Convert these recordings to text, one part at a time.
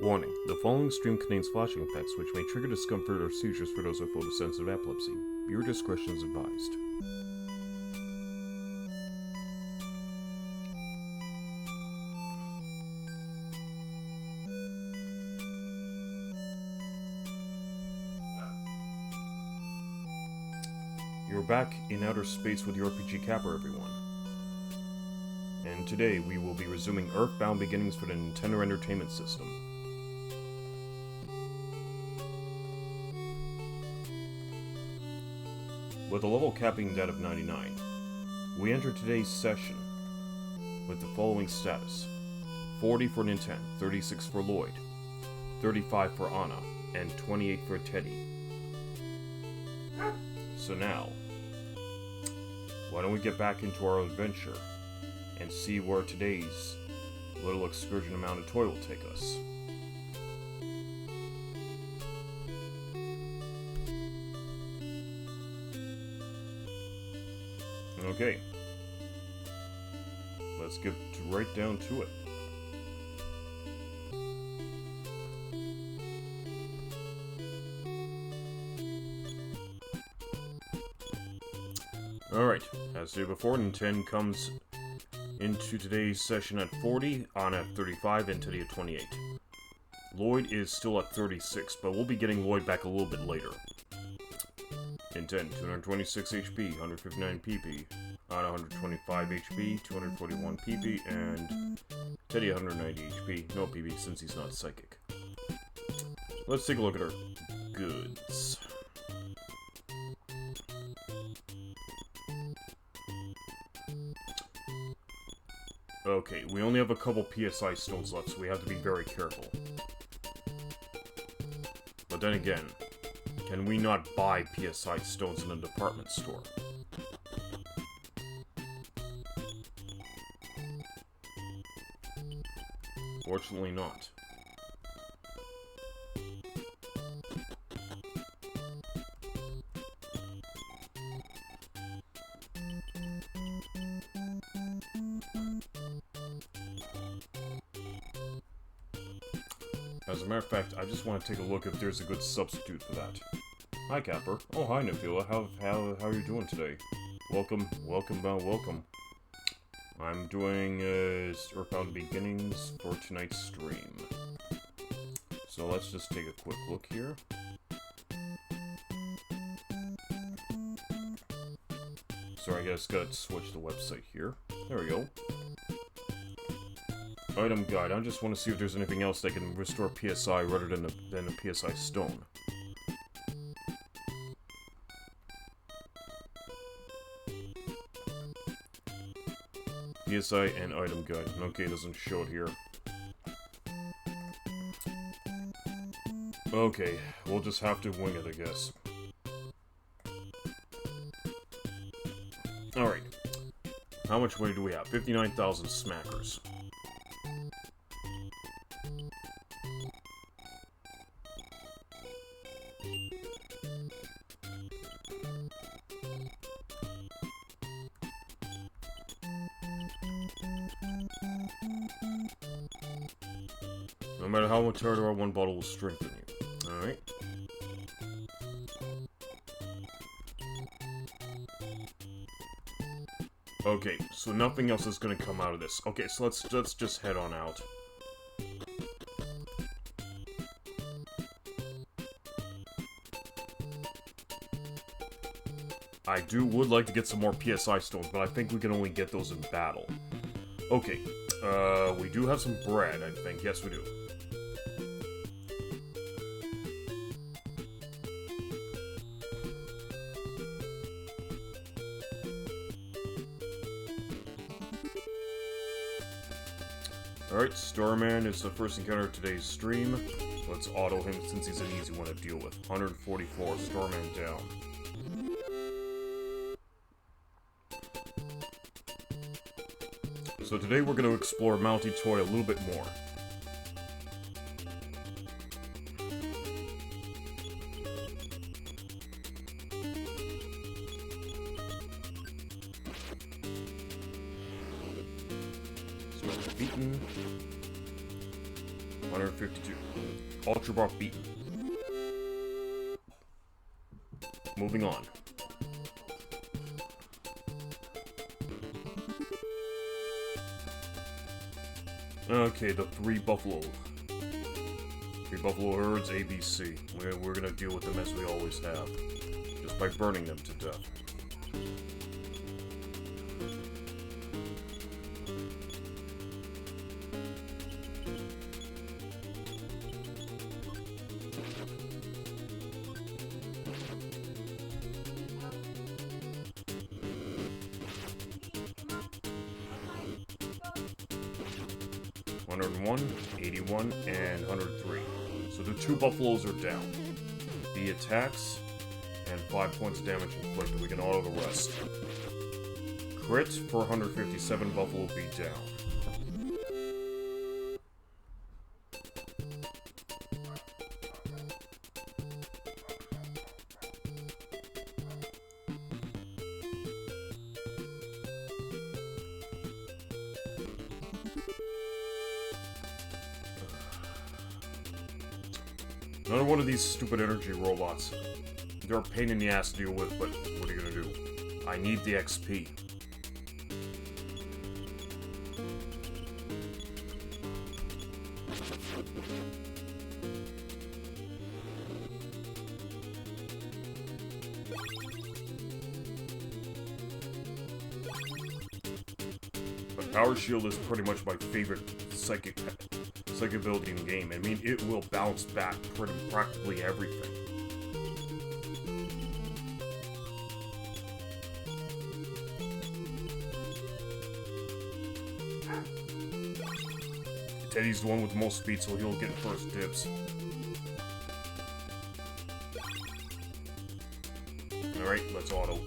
Warning, the following stream contains flashing effects which may trigger discomfort or seizures for those with photosensitive epilepsy. Viewer discretion is advised. You're back in outer space with the RPG Capper, everyone. And today we will be resuming EarthBound beginnings for the Nintendo Entertainment System. With a level cap being that of 99, we enter today's session with the following status: 40 for NINTEN, 36 for LLOYD, 35 for Anna, and 28 for Teddy. So now, why don't we get back into our adventure and see where today's little excursion to Mountain Toy will take us. Okay, let's get right down to it. Alright, as stated before, NINTEN comes into today's session at 40, on at 35, and Teddy at 28. LLOYD is still at 36, but we'll be getting LLOYD back a little bit later. NINTEN, 226 HP, 159 PP, on 125 HP, 241 PP, and Teddy 190 HP, no PP since he's not psychic. Let's take a look at our goods. Okay, we only have a couple PSI stones left, so we have to be very careful. But then again, can we not buy PSI stones in a department store? Fortunately not. As a matter of fact, I just want to take a look if there's a good substitute for that. Hi, Capper. Oh, hi, Nebula. How are you doing today? Welcome. I'm doing EarthBound beginnings for tonight's stream. So let's just take a quick look here. Sorry, I just gotta switch the website here. There we go. Item guide. I just want to see if there's anything else that can restore PSI rather than a PSI stone. PSI and item guide. Okay, it doesn't show it here. Okay, we'll just have to wing it, I guess. Alright. How much money do we have? 59,000 smackers. No matter how much harder, one bottle will strengthen you. Alright. Okay, so nothing else is gonna come out of this. Okay, so let's just head on out. I would like to get some more PSI stones, but I think we can only get those in battle. Okay, we do have some bread, I think. Yes, we do. Alright, Starman is the first encounter of today's stream. Let's auto him since he's an easy one to deal with. 144, Starman down. So today we're going to explore Mounty Toy a little bit more. So beaten. 152. Ultra Bar beaten. Moving on. Okay, the 3 buffalo. 3 buffalo herds, ABC. We're gonna deal with them as we always have. Just by burning them to death. (101), (81), and 103. So the 2 buffaloes are down. The attacks and 5 points of damage inflicted. We can auto the rest. Crit for 157, buffalo beat down. Another one of these stupid energy robots. They're a pain in the ass to deal with, but what are you gonna do? I need the XP. But Power Shield is pretty much my favorite psychic ability in the game. I mean, it will bounce back practically everything. Teddy's the one with the most speed, so he'll get first dibs. Alright, let's auto.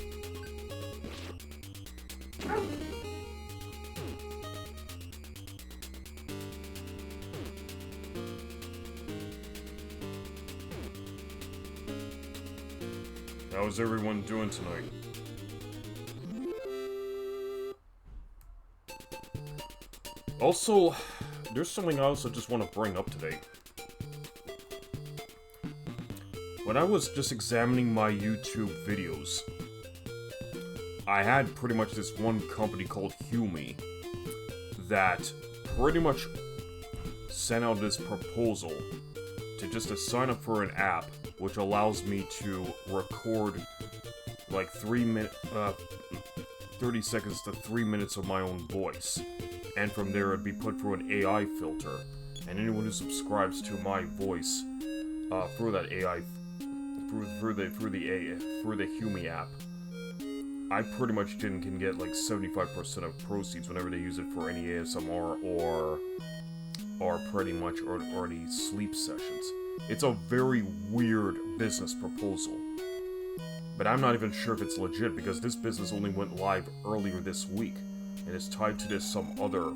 How's everyone doing tonight? Also, there's something else I just want to bring up today. When I was just examining my YouTube videos, I had pretty much this one company called Humi that pretty much sent out this proposal to sign up for an app which allows me to record like 30 seconds to 3 minutes of my own voice. And from there it'd be put through an AI filter. And anyone who subscribes to my voice through that AI, through the Humi app, I pretty much can get like 75% of proceeds whenever they use it for any ASMR or pretty much or any sleep sessions. It's a very weird business proposal. But I'm not even sure if it's legit because this business only went live earlier this week. And it's tied to some other...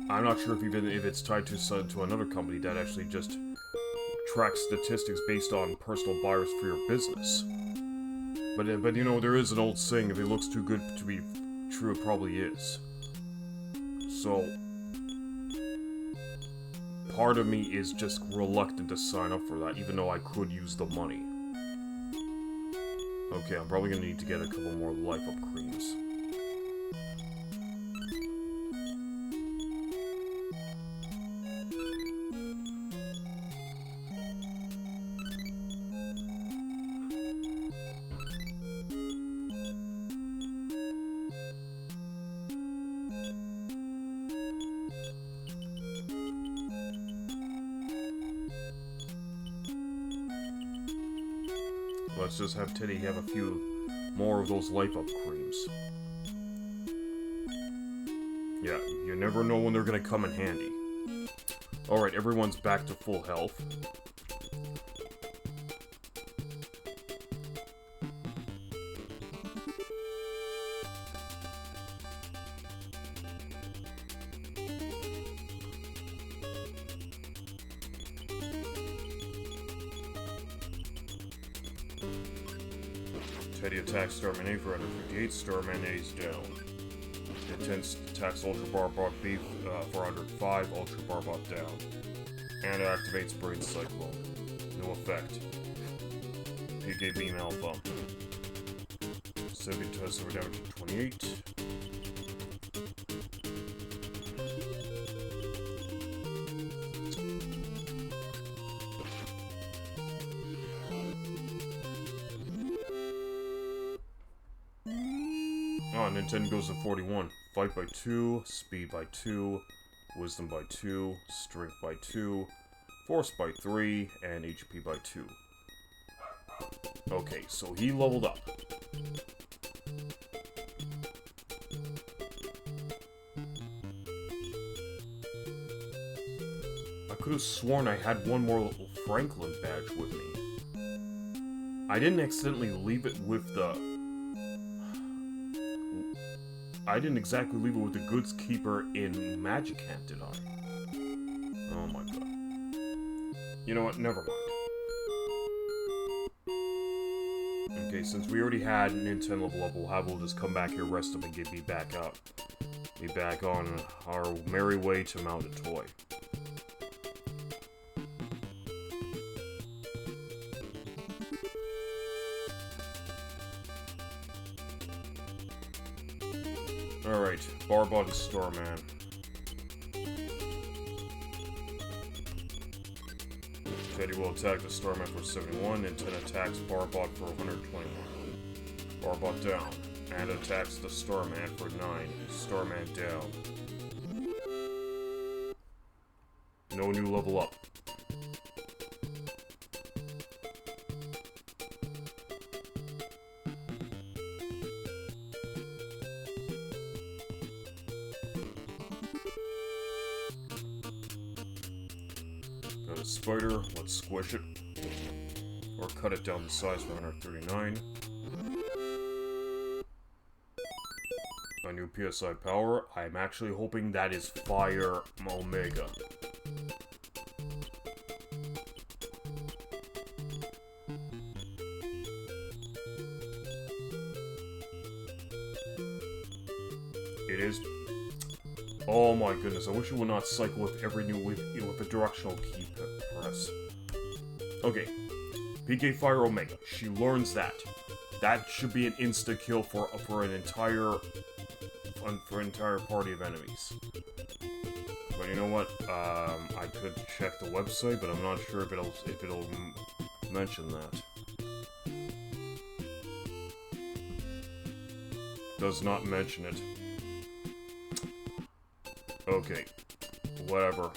I'm not sure if it's tied to another company that actually just tracks statistics based on personal buyers for your business. But you know, there is an old saying, if it looks too good to be true, it probably is. So... part of me is just reluctant to sign up for that, even though I could use the money. Okay, I'm probably gonna need to get a couple more life-up creams. Let's just have Teddy have a few more of those life-up creams. Yeah, you never know when they're gonna come in handy. Alright, everyone's back to full health. Teddy attacks Starman A for 158, Starman A is down. Intense attacks Ultra Barbot B for 105, Ultra Barbot down. And it activates Brain Cyclone. No effect. PK Beam Alpha. 70 tests over damage to 28. Oh, NINTEN goes to 41. Fight by 2, Speed by 2, Wisdom by 2, Strength by 2, Force by 3, and HP by 2. Okay, so he leveled up. I could have sworn I had one more little Franklin badge with me. I didn't accidentally leave it with the... I didn't exactly leave it with the goods keeper in Magic Hand, did I? Oh my god. You know what? Never mind. Okay, since we already had NINTEN level up, we'll just come back here, rest up, and get me back up. Be back on our merry way to mount a toy. Alright, Barbot is Starman. Teddy will attack the Starman for 71, and 10 attacks Barbot for 121. Barbot down, and attacks the Starman for 9. Starman down. No new level up. Got a spider, let's squish it. Or cut it down to size for 139. A new PSI power. I'm actually hoping that is Fire Omega. It is. Oh my goodness, I wish it would not cycle with every new with a directional key press. Okay, PK Fire Omega. She learns that. That should be an insta-kill for an entire party of enemies. But you know what? I could check the website, but I'm not sure if it'll mention that. Does not mention it. Okay, whatever.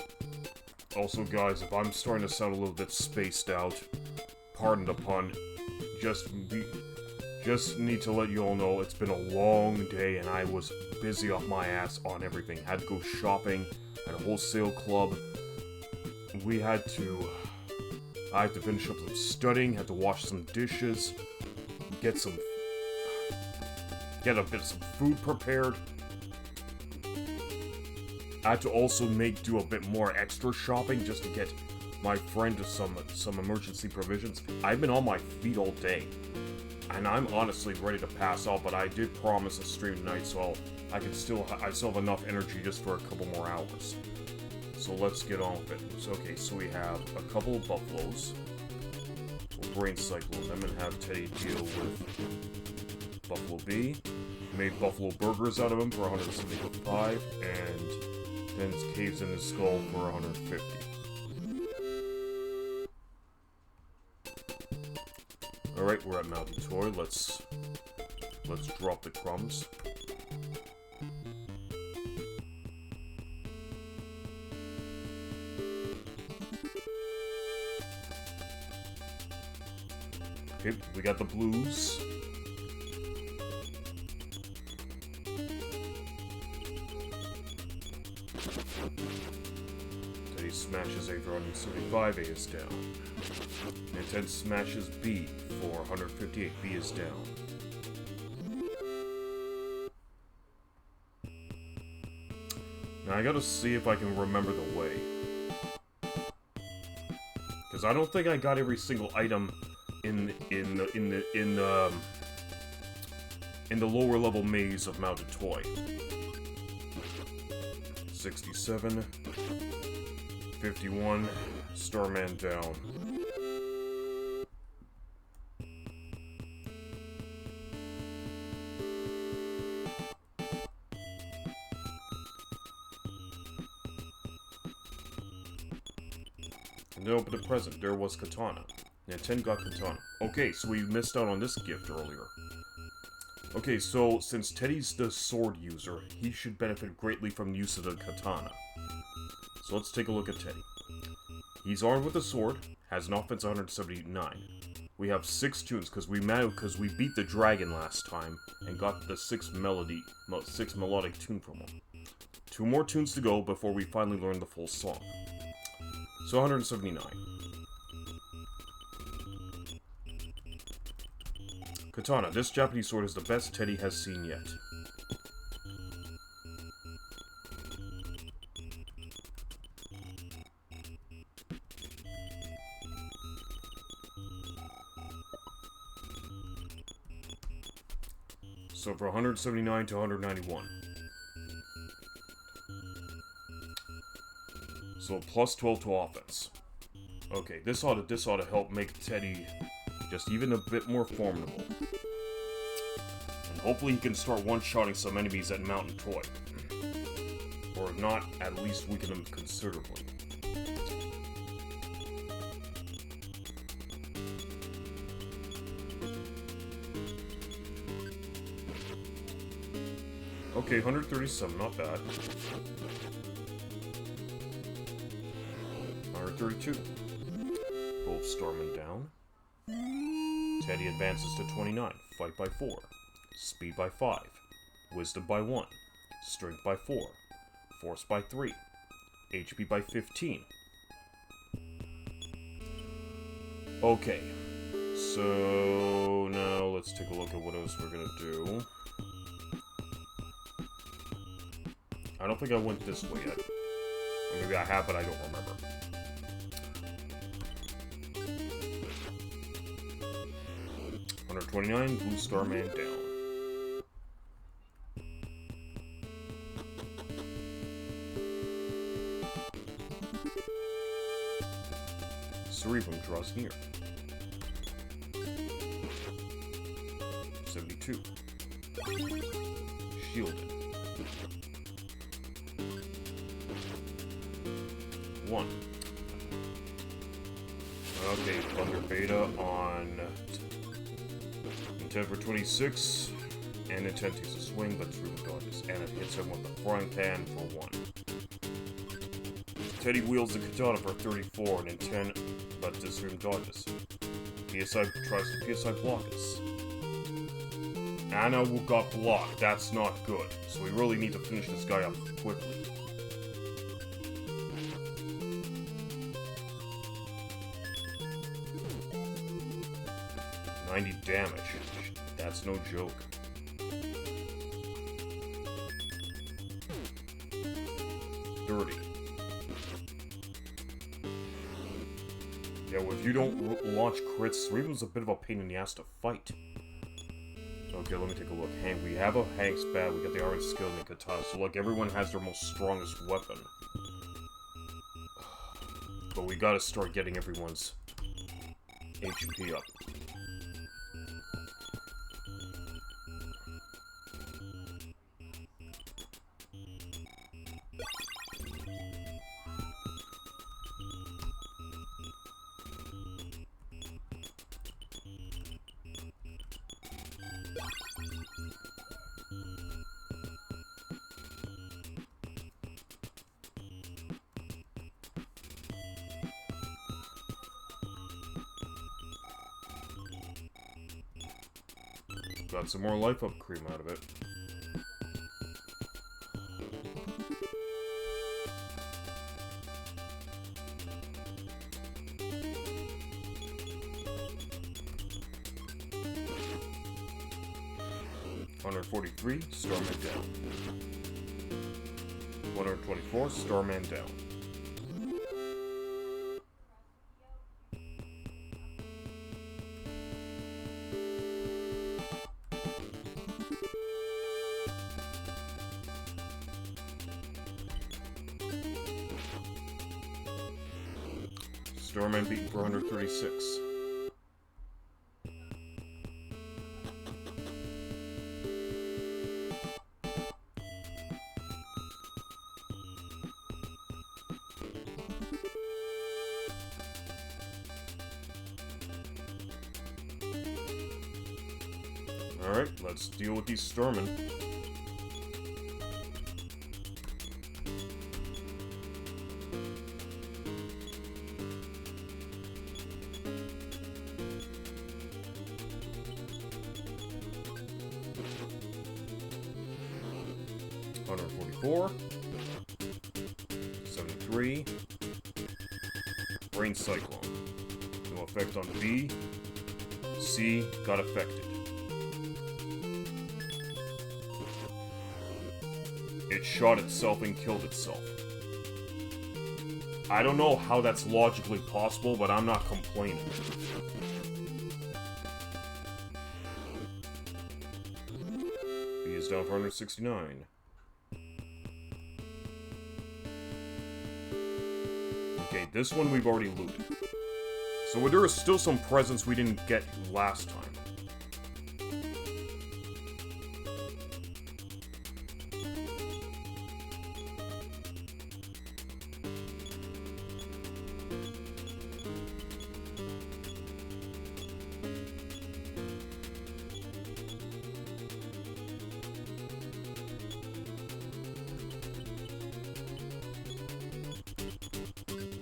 Also, guys, if I'm starting to sound a little bit spaced out, pardon the pun. Just need to let you all know it's been a long day and I was busy off my ass on everything. Had to go shopping at a wholesale club. I had to finish up some studying, had to wash some dishes, get a bit of some food prepared. I had to also do a bit more extra shopping just to get my friend some emergency provisions. I've been on my feet all day, and I'm honestly ready to pass out. But I did promise a stream tonight, so I still have enough energy just for a couple more hours. So let's get on with it. Okay, so we have a couple of buffaloes. We'll brain cycle them and have Teddy deal with Buffalo B. Made buffalo burgers out of him for 175, and then caves in his skull for 150. Alright, we're at Mountain Toy. Let's drop the crumbs. Okay, we got the blues. Teddy smashes A for 175, A is down. NINTEN smashes B for 158, B is down. Now I gotta see if I can remember the way. Because I don't think I got every single item in the lower level maze of Mountain Toy. 67. 51. Starman down. No, but the present, there was Katana. NINTEN got Katana. Okay, so we missed out on this gift earlier. Okay, so since Teddy's the sword user, he should benefit greatly from the use of the Katana. So let's take a look at Teddy. He's armed with a sword, has an offense of 179. We have 6 tunes, because we beat the dragon last time, and got the 6 melodic tune from him. 2 more tunes to go before we finally learn the full song. So 179. Katana, this Japanese sword is the best Teddy has seen yet. So for 179 to 191. So plus 12 to offense. Okay, this ought to help make Teddy just even a bit more formidable. And hopefully he can start one-shotting some enemies at Mountain Toy. Or if not, at least weaken them considerably. Okay, 137, not bad. 132. Both Starman down. Teddy advances to 29. Fight by 4. Speed by 5. Wisdom by 1. Strength by 4. Force by 3. HP by 15. Okay. So now let's take a look at what else we're gonna do. I don't think I went this way yet. Or maybe I have, but I don't remember. $129, Blue Starman down. Cerebrum draws near. 72. Shielded. 1. Okay, Thunder Beta on NINTEN for 26, and NINTEN takes a swing, but Cerebrum dodges, and it hits him with the frying pan for 1. Teddy wields the Katana for 34, and NINTEN, but the Cerebrum dodges. PSI tries to PSI block us. Anna got blocked, that's not good, so we really need to finish this guy up quickly. 90 damage. That's no joke. Dirty. Yeah, well, if you don't launch crits, Cerebrum's a bit of a pain in the ass to fight. Okay, let me take a look. Hank, we have a Hank's Bat, we got the Iron Skill and the Katana, so like everyone has their most strongest weapon. But we gotta start getting everyone's HP up. Got some more life up cream out of it. $143, Starman down. 124, Starman down. Starman beaten for 136. Alright, let's deal with these Starmen. $144. 73. Brain Cyclone. No effect on B. C got affected. It shot itself and killed itself. I don't know how that's logically possible, but I'm not complaining. B is down for 169. Okay, this one we've already looted. So there are still some presents we didn't get last time.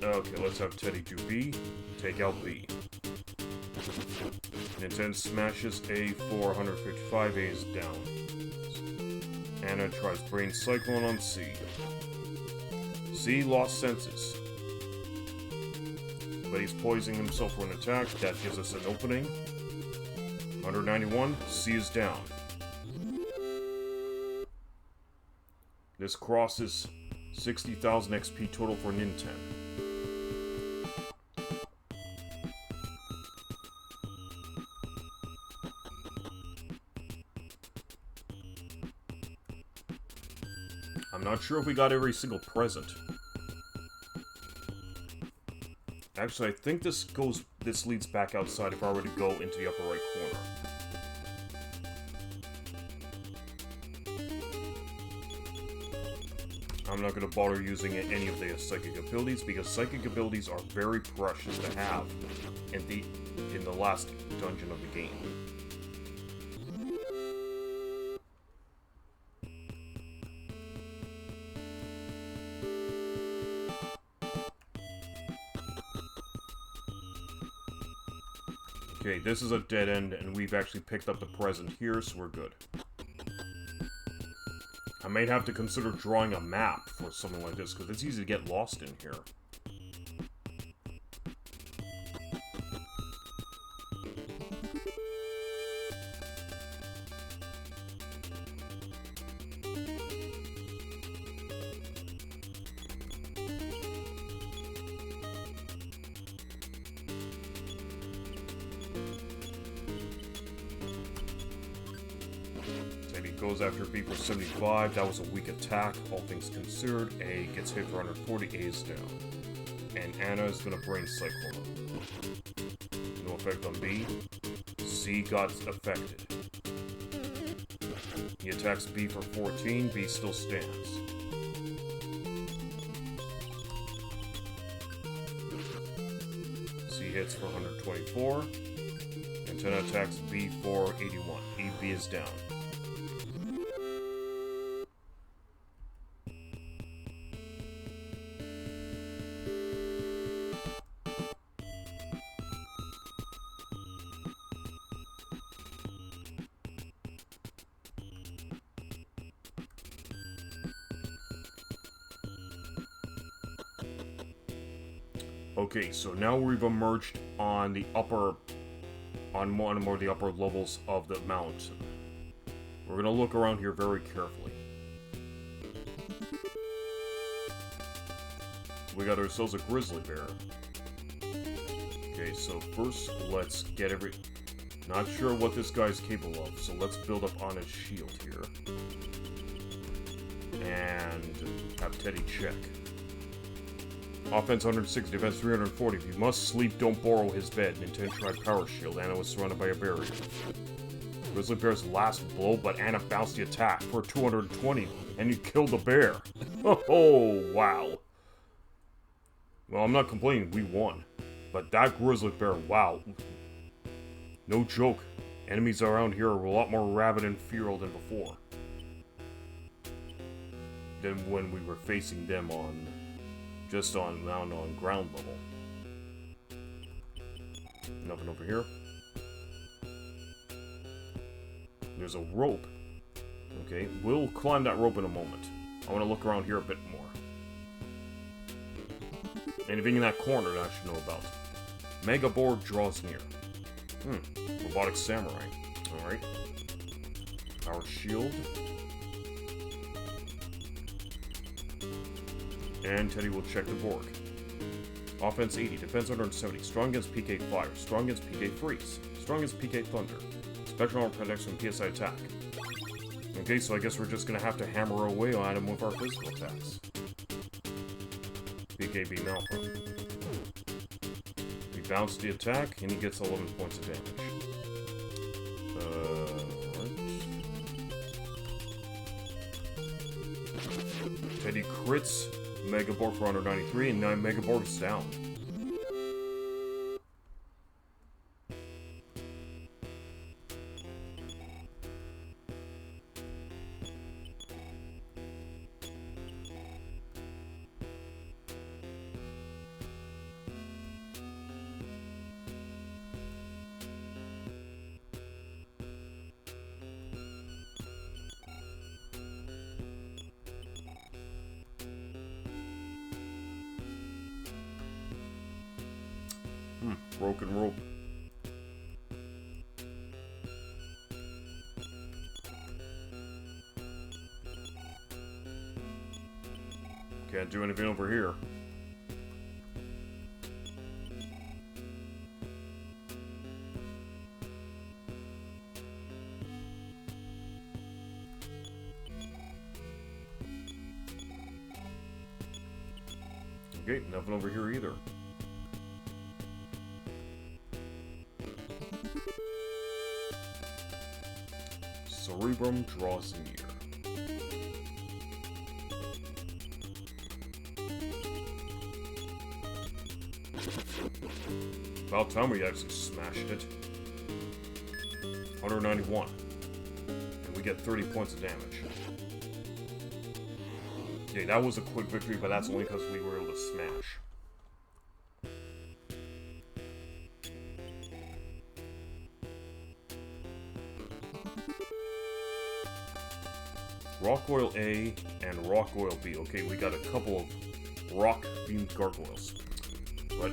Okay, let's have Teddy do B. Take out B. NINTEN smashes A for 155. A is down. Anna tries Brain Cyclone on C. C lost senses. But he's poisoning himself for an attack. That gives us an opening. 191. C is down. This crosses 60,000 XP total for NINTEN. I'm not sure if we got every single present. Actually, I think this leads back outside if I were to go into the upper right corner. I'm not going to bother using any of the psychic abilities because psychic abilities are very precious to have in the last dungeon of the game. Okay, this is a dead end, and we've actually picked up the present here, so we're good. I might have to consider drawing a map for something like this, because it's easy to get lost in here. Goes after B for 75. That was a weak attack, all things considered. A gets hit for 140. A is down. And Anna is going to Brain Cyclone. No effect on B. C got affected. He attacks B for 14. B still stands. C hits for 124. And 10 attacks B for 81. B is down. Okay, so now we've emerged on the upper, on one more of the upper levels of the mountain. We're gonna look around here very carefully. We got ourselves a grizzly bear. Okay, so first let's get not sure what this guy's capable of, so let's build up on his shield here. And have Teddy check. Offense 160, defense 340. If you must sleep, don't borrow his bed. Nintendo tried Power Shield. Anna was surrounded by a barrier. Grizzly Bear's last blow, but Anna bounced the attack for 220, and you killed the bear. Oh, wow. Well, I'm not complaining, we won. But that Grizzly Bear, wow. No joke. Enemies around here are a lot more rabid and feral than before. Than when we were facing them on... just on ground level. Nothing over here. There's a rope. Okay, we'll climb that rope in a moment. I want to look around here a bit more. Anything in that corner that I should know about. Mega Board draws near. Robotic Samurai. Alright. Power Shield. And Teddy will check the board. Offense 80, defense 170, strong against PK Fire, strong against PK Freeze, strong against PK Thunder, special armor protection from PSI attack. Okay, so I guess we're just gonna have to hammer away on him with our physical attacks. PK Beam Alpha. We bounce the attack, and he gets 11 points of damage. Right. Teddy crits Mega Board for 193, and 9 Mega Board is down. Broken rope. Can't do anything over here. Okay, nothing over here either. Cerebrum draws near. About time we actually smashed it. 191. And we get 30 points of damage. Okay, that was a quick victory, but that's only because we were able to smash. Rock Oil A and Rock Oil B. Okay, we got a couple of rock beamed gargoyles. But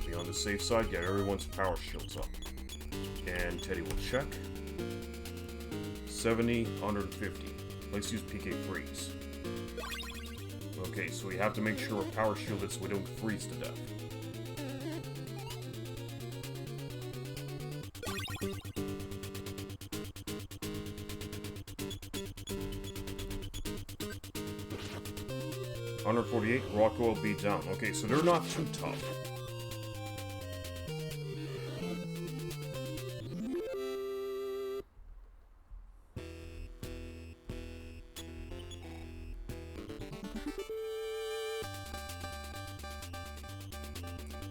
be on the safe side, get everyone's power shields up. And Teddy will check. 70, 150. Let's use PK Freeze. Okay, so we have to make sure we're power shielded so we don't freeze to death. $148, Rock Oil B down. Okay, so they're not too tough.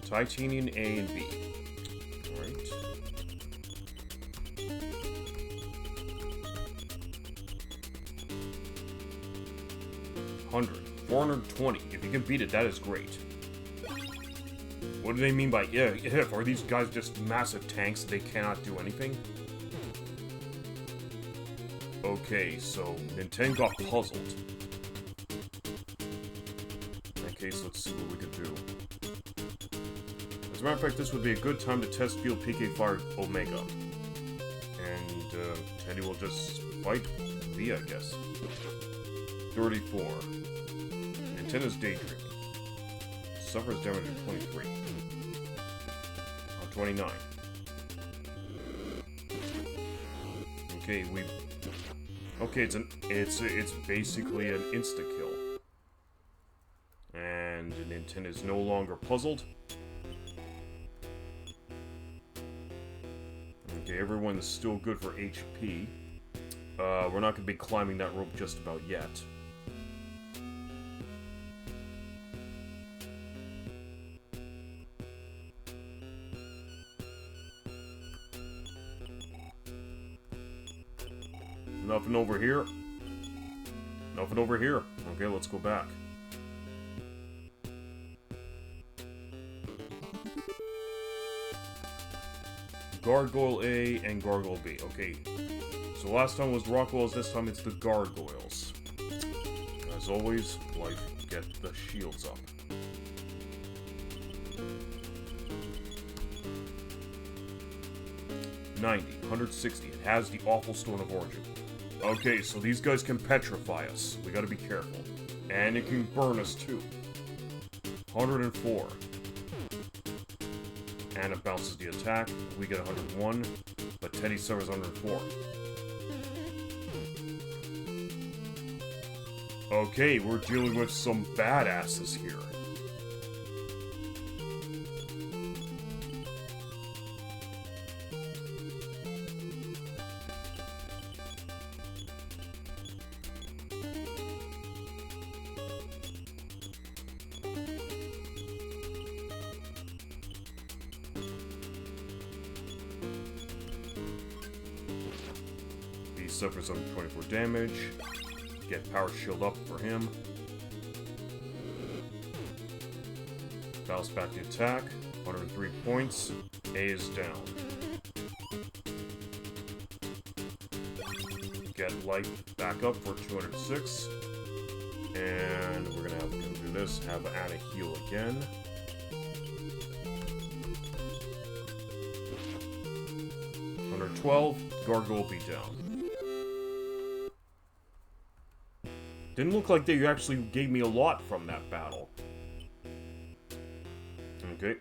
Titanium A and B. Alright. $100. 420. If you can beat it, that is great. What do they mean by if? Are these guys just massive tanks that they cannot do anything? Okay, so Nintendo got puzzled. In that case, let's see what we can do. As a matter of fact, this would be a good time to test field PK Fire Omega. And Teddy will just fight B, I guess. 34. Nintendo's Daydreaming. Suffers damage at 23. On 29. Okay, okay, it's basically an insta-kill. And NINTEN is no longer puzzled. Okay, everyone's still good for HP. We're not going to be climbing that rope just about yet. Nothing over here. Nothing over here. Okay, let's go back. Gargoyle A and Gargoyle B. Okay. So last time was the Rockwells, this time it's the Gargoyles. As always, like, get the shields up. $90, 160. It has the awful Stone of Origin. Okay, so these guys can petrify us. We gotta be careful. And it can burn us too. 104. And it bounces the attack. We get 101, but Teddy suffers 104. Okay, we're dealing with some badasses here. He suffers 124 damage. Get power shield up for him. Bounce back the attack. 103 points. A is down. Get life back up for 206. And we're gonna have to do this. Have Anna heal again. Under 12, Gargoyle will be down. Didn't look like they actually gave me a lot from that battle. Okay.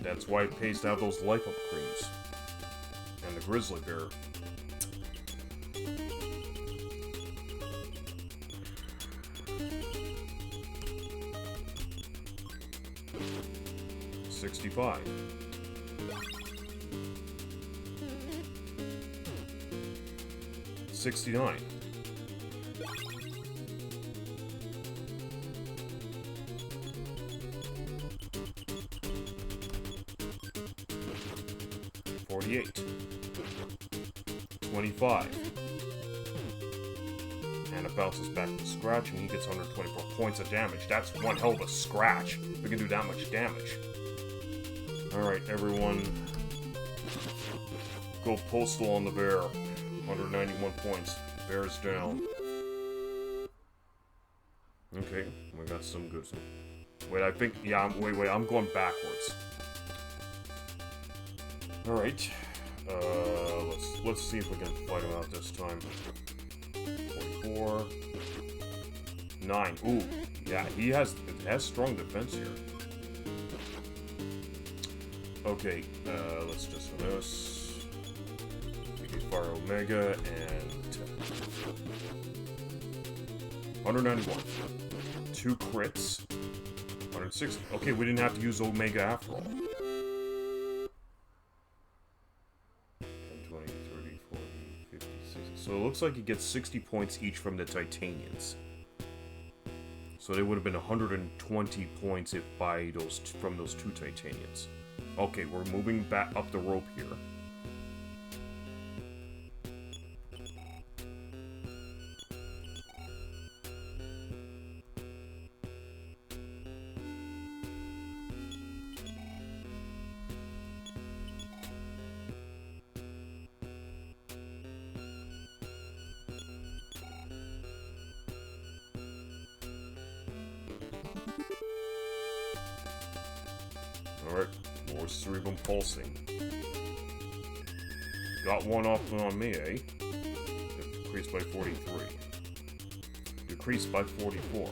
That's why it pays to have those life up creams. And the grizzly bear. $65. 69. $48. 25. And it bounces back to scratch, and he gets 124 points of damage. That's one hell of a scratch. We can do that much damage. Alright, everyone. Go postal on the bear. 191 points. Bear's down. Okay, we got some good stuff. Wait, I think... Yeah, wait, I'm going backwards. Alright. Let's see if we can fight him out this time. 44. 9. Ooh. Yeah, it has strong defense here. Okay, let's just do this. Fire Omega and 191. 2 crits. 160. Okay, we didn't have to use Omega after all. 10, 20, 30, 40, 50, 60. So it looks like he gets 60 points each from the Titanians. So they would have been 120 points if by from those 2 Titanians. Okay, we're moving back up the rope here. Alright, more cerebrum pulsing. Got one off on me, eh? Decreased by 43. Decreased by 44.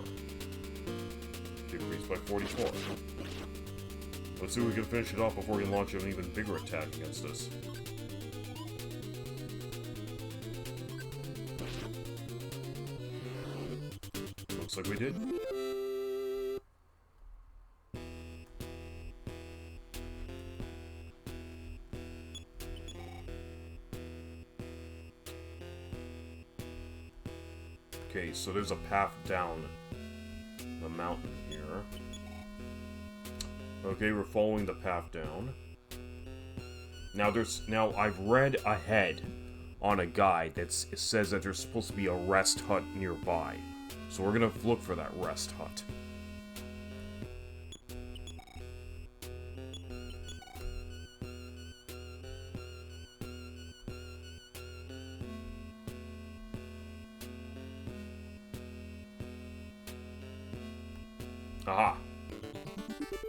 Decreased by 44. Let's see if we can finish it off before we launch an even bigger attack against us. like we did. Okay, so there's a path down the mountain here. Okay, we're following the path down. Now I've read ahead on a guide that says that there's supposed to be a rest hut nearby. So we're gonna look for that rest hut. Aha!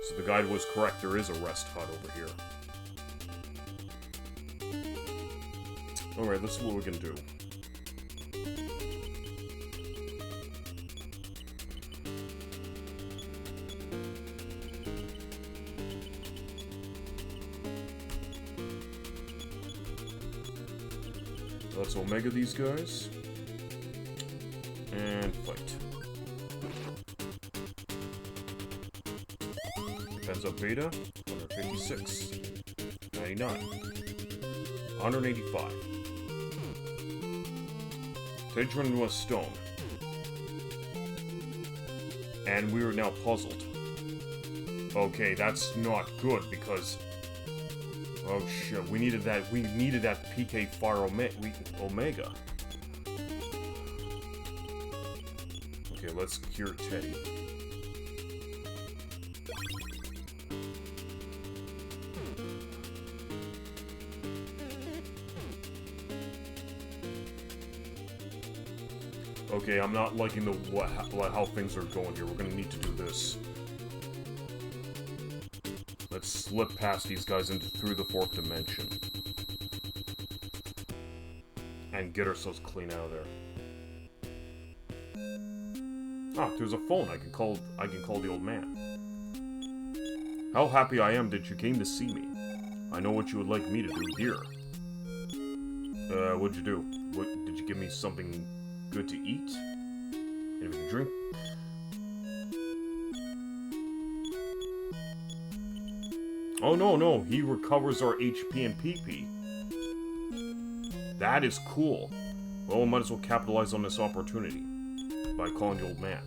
So the guide was correct, there is a rest hut over here. Alright, let's see what we can do. Let's Omega these guys. And fight. Defense up Beta, 156. 99. 185. They turned into a stone. And we are now puzzled. Okay, that's not good because... Oh shit, we needed that PK Fire Omega. Okay, let's cure Teddy. Okay, I'm not liking how things are going here. We're gonna need to do this. Let's slip past these guys through the fourth dimension. And get ourselves clean out of there. Ah, there's a phone. I can call the old man. How happy I am that you came to see me. I know what you would like me to do here. What'd you do? Did you give me something good to eat? Anything to drink? Oh no, he recovers our HP and PP. That is cool. Well, we might as well capitalize on this opportunity by calling the old man.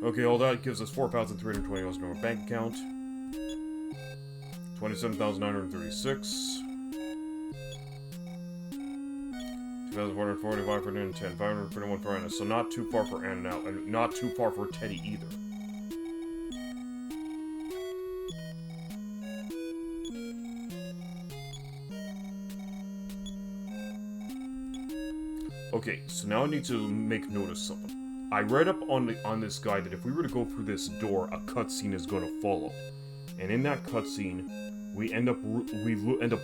Okay, all that gives us 4,320 in our bank account. 27,936. 2,445 for NINTEN, 541 for Anna, so not too far for Anna now, and not too far for Teddy either. Okay, so now I need to make note of something. I read up on this guide that if we were to go through this door, a cutscene is going to follow, and in that cutscene, we end up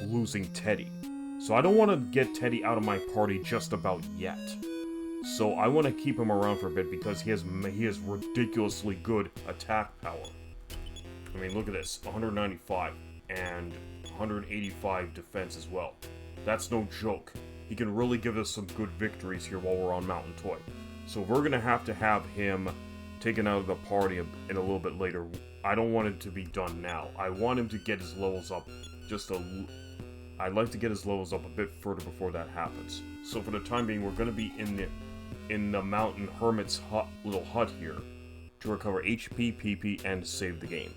losing Teddy. So I don't want to get Teddy out of my party just about yet. So I want to keep him around for a bit because he has ridiculously good attack power. I mean, look at this, 195 and 185 defense as well. That's no joke. He can really give us some good victories here while we're on Mountain Toy. So we're going to have him taken out of the party in a little bit later. I don't want it to be done now. I want him to get his levels up I'd like to get his levels up a bit further before that happens. So for the time being, we're going to be in the mountain hermit's little hut here to recover HP, PP, and save the game.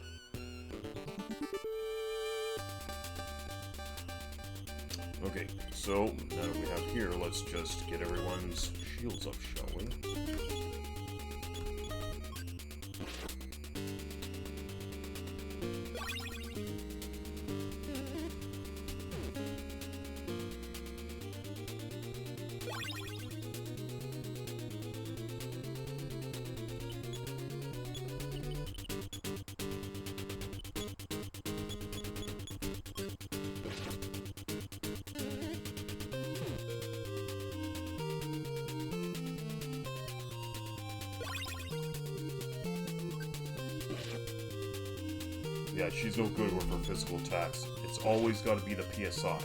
Okay, so now that we have here, let's just get everyone's shields up, shall we? Yeah, she's no good with her physical attacks. It's always got to be the PSI.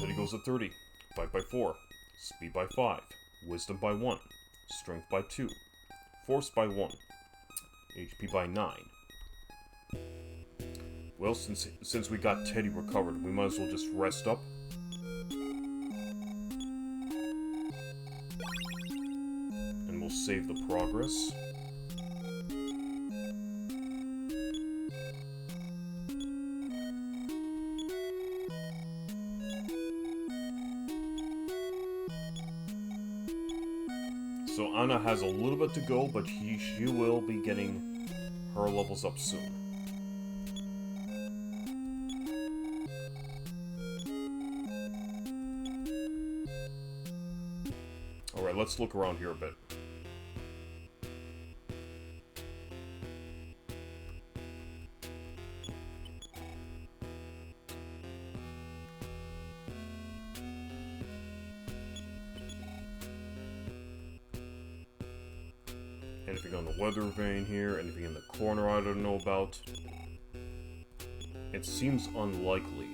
Teddy goes at 30. Fight by 4. Speed by 5. Wisdom by 1. Strength by 2. Force by 1. HP by 9. Well, since we got Teddy recovered, we might as well just rest up. And we'll save the progress. So Anna has a little bit to go, but she will be getting her levels up soon. Alright, let's look around here a bit. Anything on the weather vane here? Anything in the corner I don't know about? It seems unlikely.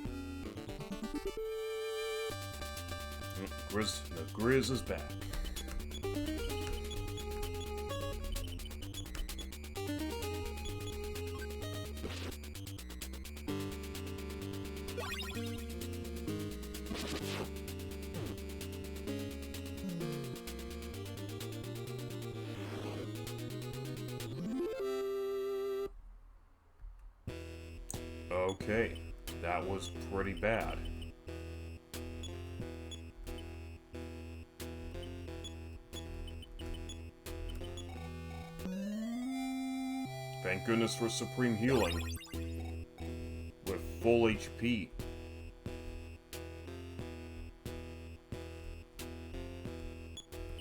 The Grizz is back. Okay, that was pretty bad. Thank goodness for Supreme Healing. With full HP.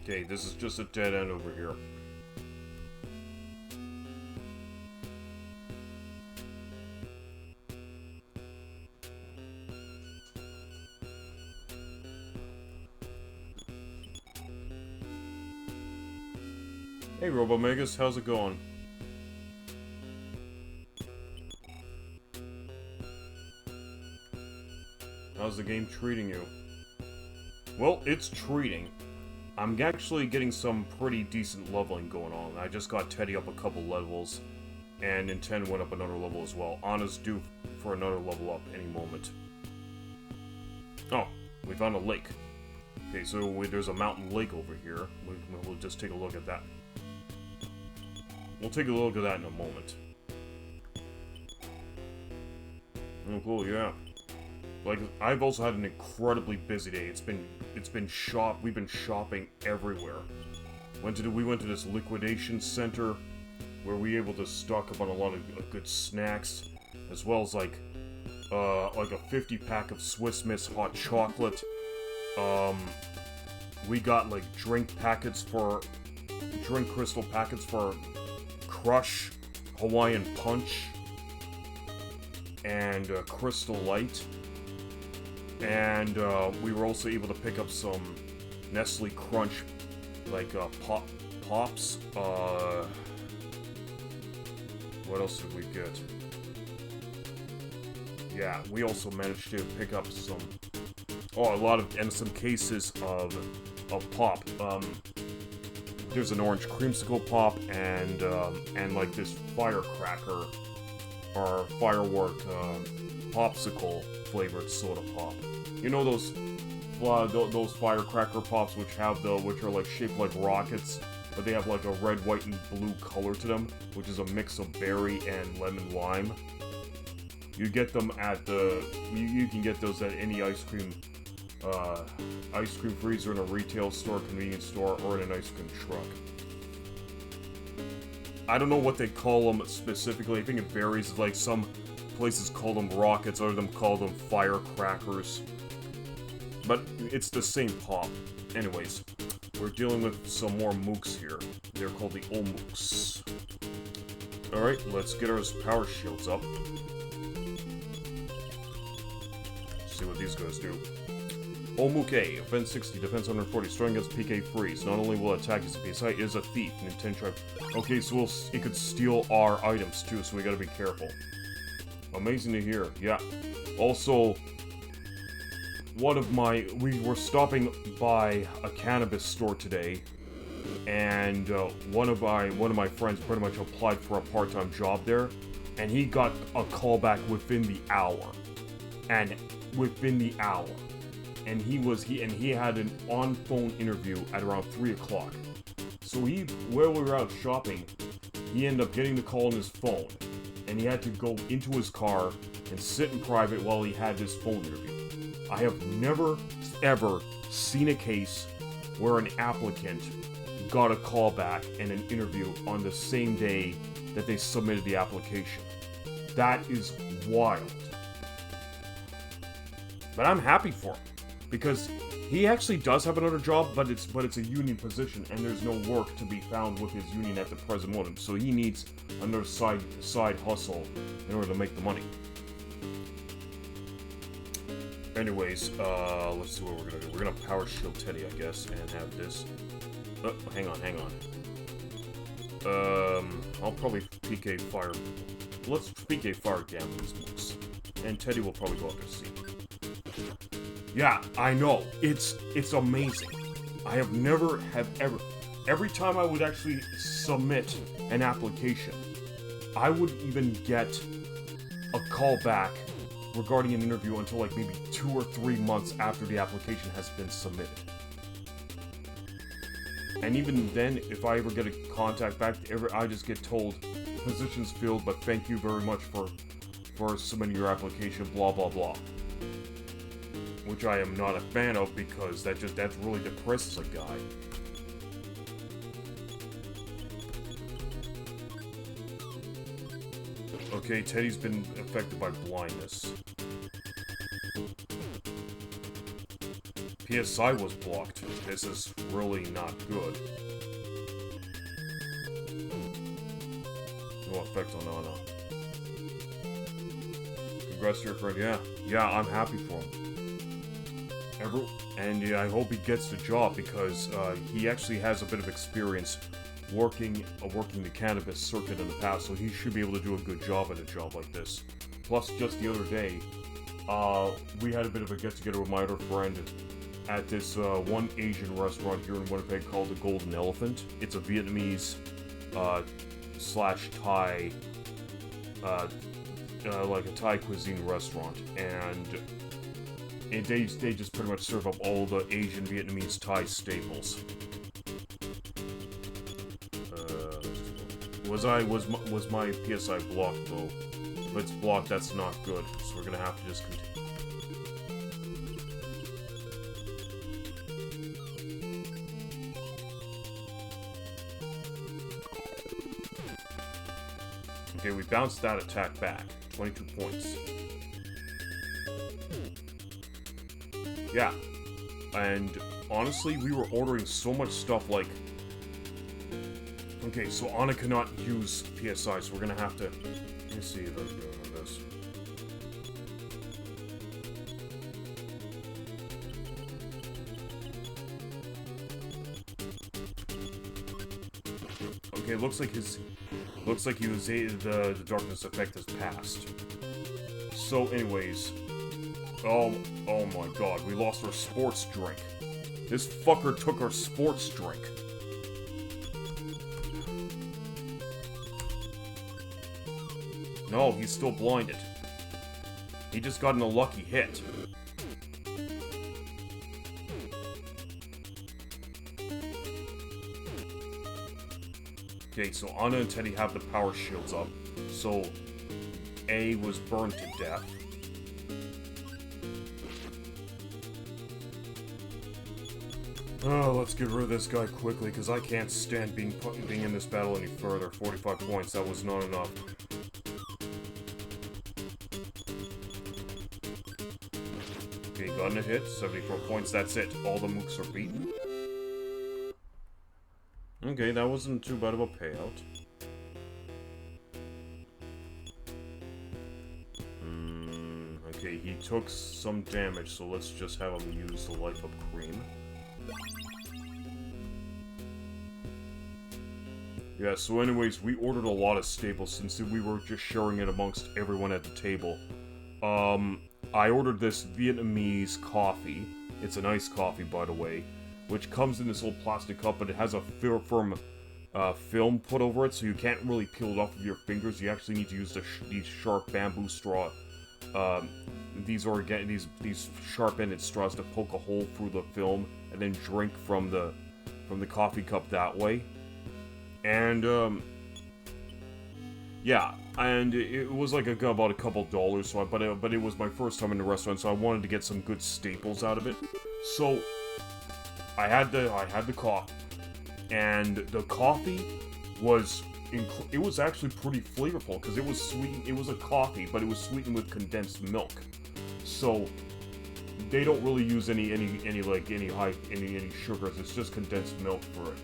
Okay, this is just a dead end over here. Hey Robomegas, how's it going? How's the game treating you? Well, it's treating. I'm actually getting some pretty decent leveling going on. I just got Teddy up a couple levels, and NINTEN went up another level as well. Anna's due for another level up any moment. Oh, we found a lake. Okay, so there's a mountain lake over here. We'll just take a look at that. We'll take a look at that in a moment. Oh, cool, yeah. Like, I've also had an incredibly busy day. We've been shopping everywhere. We went to this liquidation center where we were able to stock up on a lot of good snacks, as well as like a 50-pack of Swiss Miss hot chocolate. We got like drink crystal packets for Crush, Hawaiian Punch, and Crystal Light. And we were also able to pick up some Nestle Crunch, like Pops. What else did we get? Yeah, we also managed to pick up some, some cases of Pop. There's an orange creamsicle Pop and like this firecracker or firework popsicle flavored soda pop. You know those firecracker pops which are like shaped like rockets, but they have like a red, white, and blue color to them, which is a mix of berry and lemon lime. You get them at you can get those at any ice cream freezer in a retail store, convenience store, or in an ice cream truck. I don't know what they call them specifically. I think it varies. Like some places call them rockets, other them call them firecrackers. But it's the same pop. Anyways, we're dealing with some more mooks here. They're called the Omooks. Alright, let's get our power shields up. See what these guys do. Omook A, offense 60, defense 140, strong against PK freeze. Not only will attack his base height, is a thief. NINTEN tried. Okay, so it could steal our items too, so we gotta be careful. Amazing to hear, yeah. Also, we were stopping by a cannabis store today, and one of my friends pretty much applied for a part-time job there, and he got a call back within the hour, and he had an on-phone interview at around 3 o'clock. So while we were out shopping, he ended up getting the call on his phone, and he had to go into his car and sit in private while he had this phone interview. I have never, ever seen a case where an applicant got a call back and an interview on the same day that they submitted the application. That is wild. But I'm happy for him, because he actually does have another job, but it's a union position, and there's no work to be found with his union at the present moment, so he needs another side hustle in order to make the money. Anyways, let's see what we're gonna do. We're gonna power shield Teddy, I guess, and have this. Oh, hang on. I'll probably PK fire. Let's PK fire down these mooks, and Teddy will probably go after C. Yeah, I know. It's amazing. I have never ever. Every time I would actually submit an application, I wouldn't even get a call back regarding an interview until like maybe 2 or 3 months after the application has been submitted. And even then, if I ever get a contact back, I just get told, position's filled, but thank you very much for submitting your application, blah blah blah. Which I am not a fan of, because that really depresses a guy. Okay, Teddy's been affected by blindness. PSI was blocked. This is really not good. No effect on Anna. Congrats to your friend. Yeah, I'm happy for him. And yeah, I hope he gets the job, because he actually has a bit of experience working the cannabis circuit in the past, so he should be able to do a good job at a job like this. Plus, just the other day, we had a bit of a get-together with my other friend at this one Asian restaurant here in Winnipeg called the Golden Elephant. It's a Vietnamese slash Thai, like a Thai cuisine restaurant, and they just pretty much serve up all the Asian, Vietnamese, Thai staples. Was my PSI blocked though? If it's blocked, that's not good. So we're gonna have to just continue. Okay, we bounced that attack back. 22 points. Yeah. And honestly, we were ordering so much stuff like... Okay, so Anna cannot use PSI, so we're gonna have to... Let me see if I'm doing this. Okay, looks like the darkness effect has passed. So, anyways, oh my god, we lost our sports drink. This fucker took our sports drink. No, he's still blinded. He just got in a lucky hit. Okay, so Anna and Teddy have the power shields up. So, A was burned to death. Oh, let's get rid of this guy quickly, because I can't stand being in this battle any further. 45 points, that was not enough. Okay, gotten a hit, 74 points, that's it. All the mooks are beaten. Okay, that wasn't too bad of a payout. Okay, he took some damage, so let's just have him use the Life Up Cream. Yeah, so anyways, we ordered a lot of staples since we were just sharing it amongst everyone at the table. I ordered this Vietnamese coffee. It's an iced coffee, by the way, which comes in this little plastic cup, but it has a firm film put over it, so you can't really peel it off with your fingers. You actually need to use these sharp bamboo straw. These sharp-ended straws to poke a hole through the film and then drink from the coffee cup that way. And yeah, and it was like about a couple dollars. So, but it was my first time in the restaurant, so I wanted to get some good staples out of it. So I had the coffee, and the coffee was actually pretty flavorful because it was sweet. It was a coffee, but it was sweetened with condensed milk. So they don't really use any sugars. It's just condensed milk for it,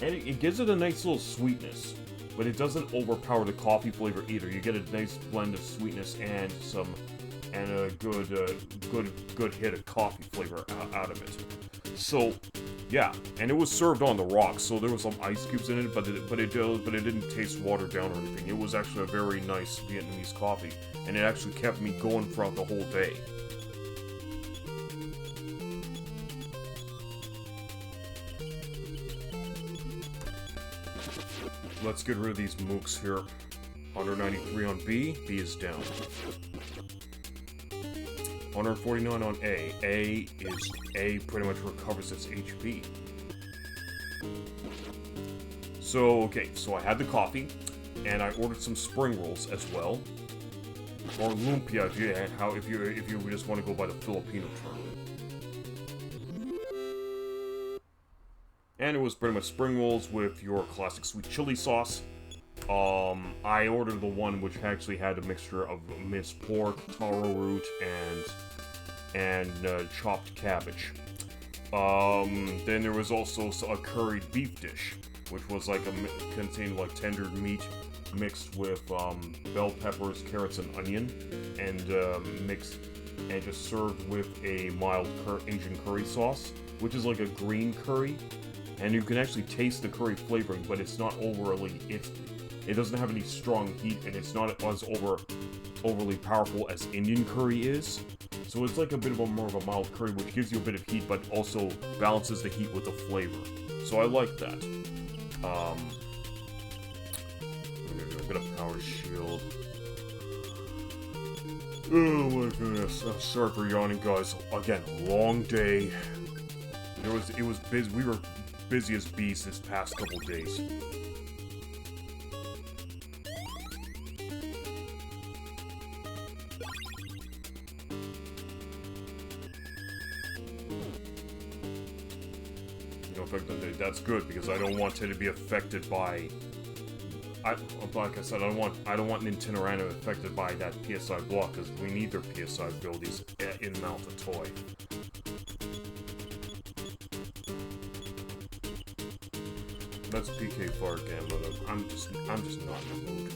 and it gives it a nice little sweetness, but it doesn't overpower the coffee flavor either. You get a nice blend of sweetness and a good hit of coffee flavor out of it. So yeah, and it was served on the rocks, so there was some ice cubes in it, but it didn't taste watered down or anything. It was actually a very nice Vietnamese coffee, and it actually kept me going throughout the whole day. Let's get rid of these mooks here. 193 on B. B is down. 149 on A. A pretty much recovers its HP. So, okay, so I had the coffee, and I ordered some spring rolls as well. Or lumpia if you just want to go by the Filipino term. And it was pretty much spring rolls with your classic sweet chili sauce. I ordered the one which actually had a mixture of minced pork, taro root, and chopped cabbage. Then there was also a curried beef dish, which was like contained like tender meat mixed with bell peppers, carrots, and onion, and just served with a mild Asian curry sauce, which is like a green curry, and you can actually taste the curry flavoring, but it's not it doesn't have any strong heat, and it's not as overly powerful as Indian curry is. So it's like a bit of more of a mild curry, which gives you a bit of heat, but also balances the heat with the flavor. So I like that. I'm gonna do a bit of power shield. Oh my goodness! I'm sorry for yawning, guys. Again, long day. It was busy. We were busy as bees this past couple days. That's good, because I don't want it to be affected by. Like I said, I don't want Nintendo affected by that PSI block, because we need their PSI abilities in Mount a Toy. That's PK Fart Gambler. I'm just not in the mood.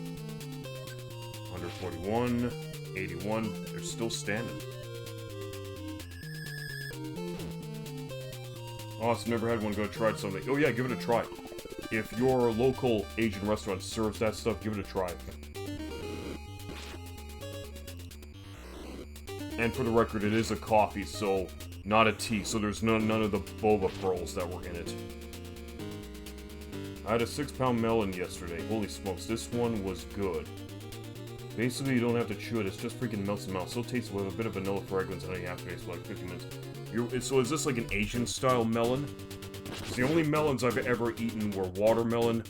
141, 81. They're still standing. Awesome, never had one. Go try something. Oh yeah, give it a try. If your local Asian restaurant serves that stuff, give it a try. And for the record, it is a coffee, so not a tea. So there's none of the boba pearls that were in it. I had a 6-pound melon yesterday. Holy smokes, this one was good. Basically, you don't have to chew it. It's just freaking melts in the mouth. So tasty with a bit of vanilla fragrance, and then you have to taste for like 50 minutes. So is this like an Asian-style melon? Because the only melons I've ever eaten were watermelon,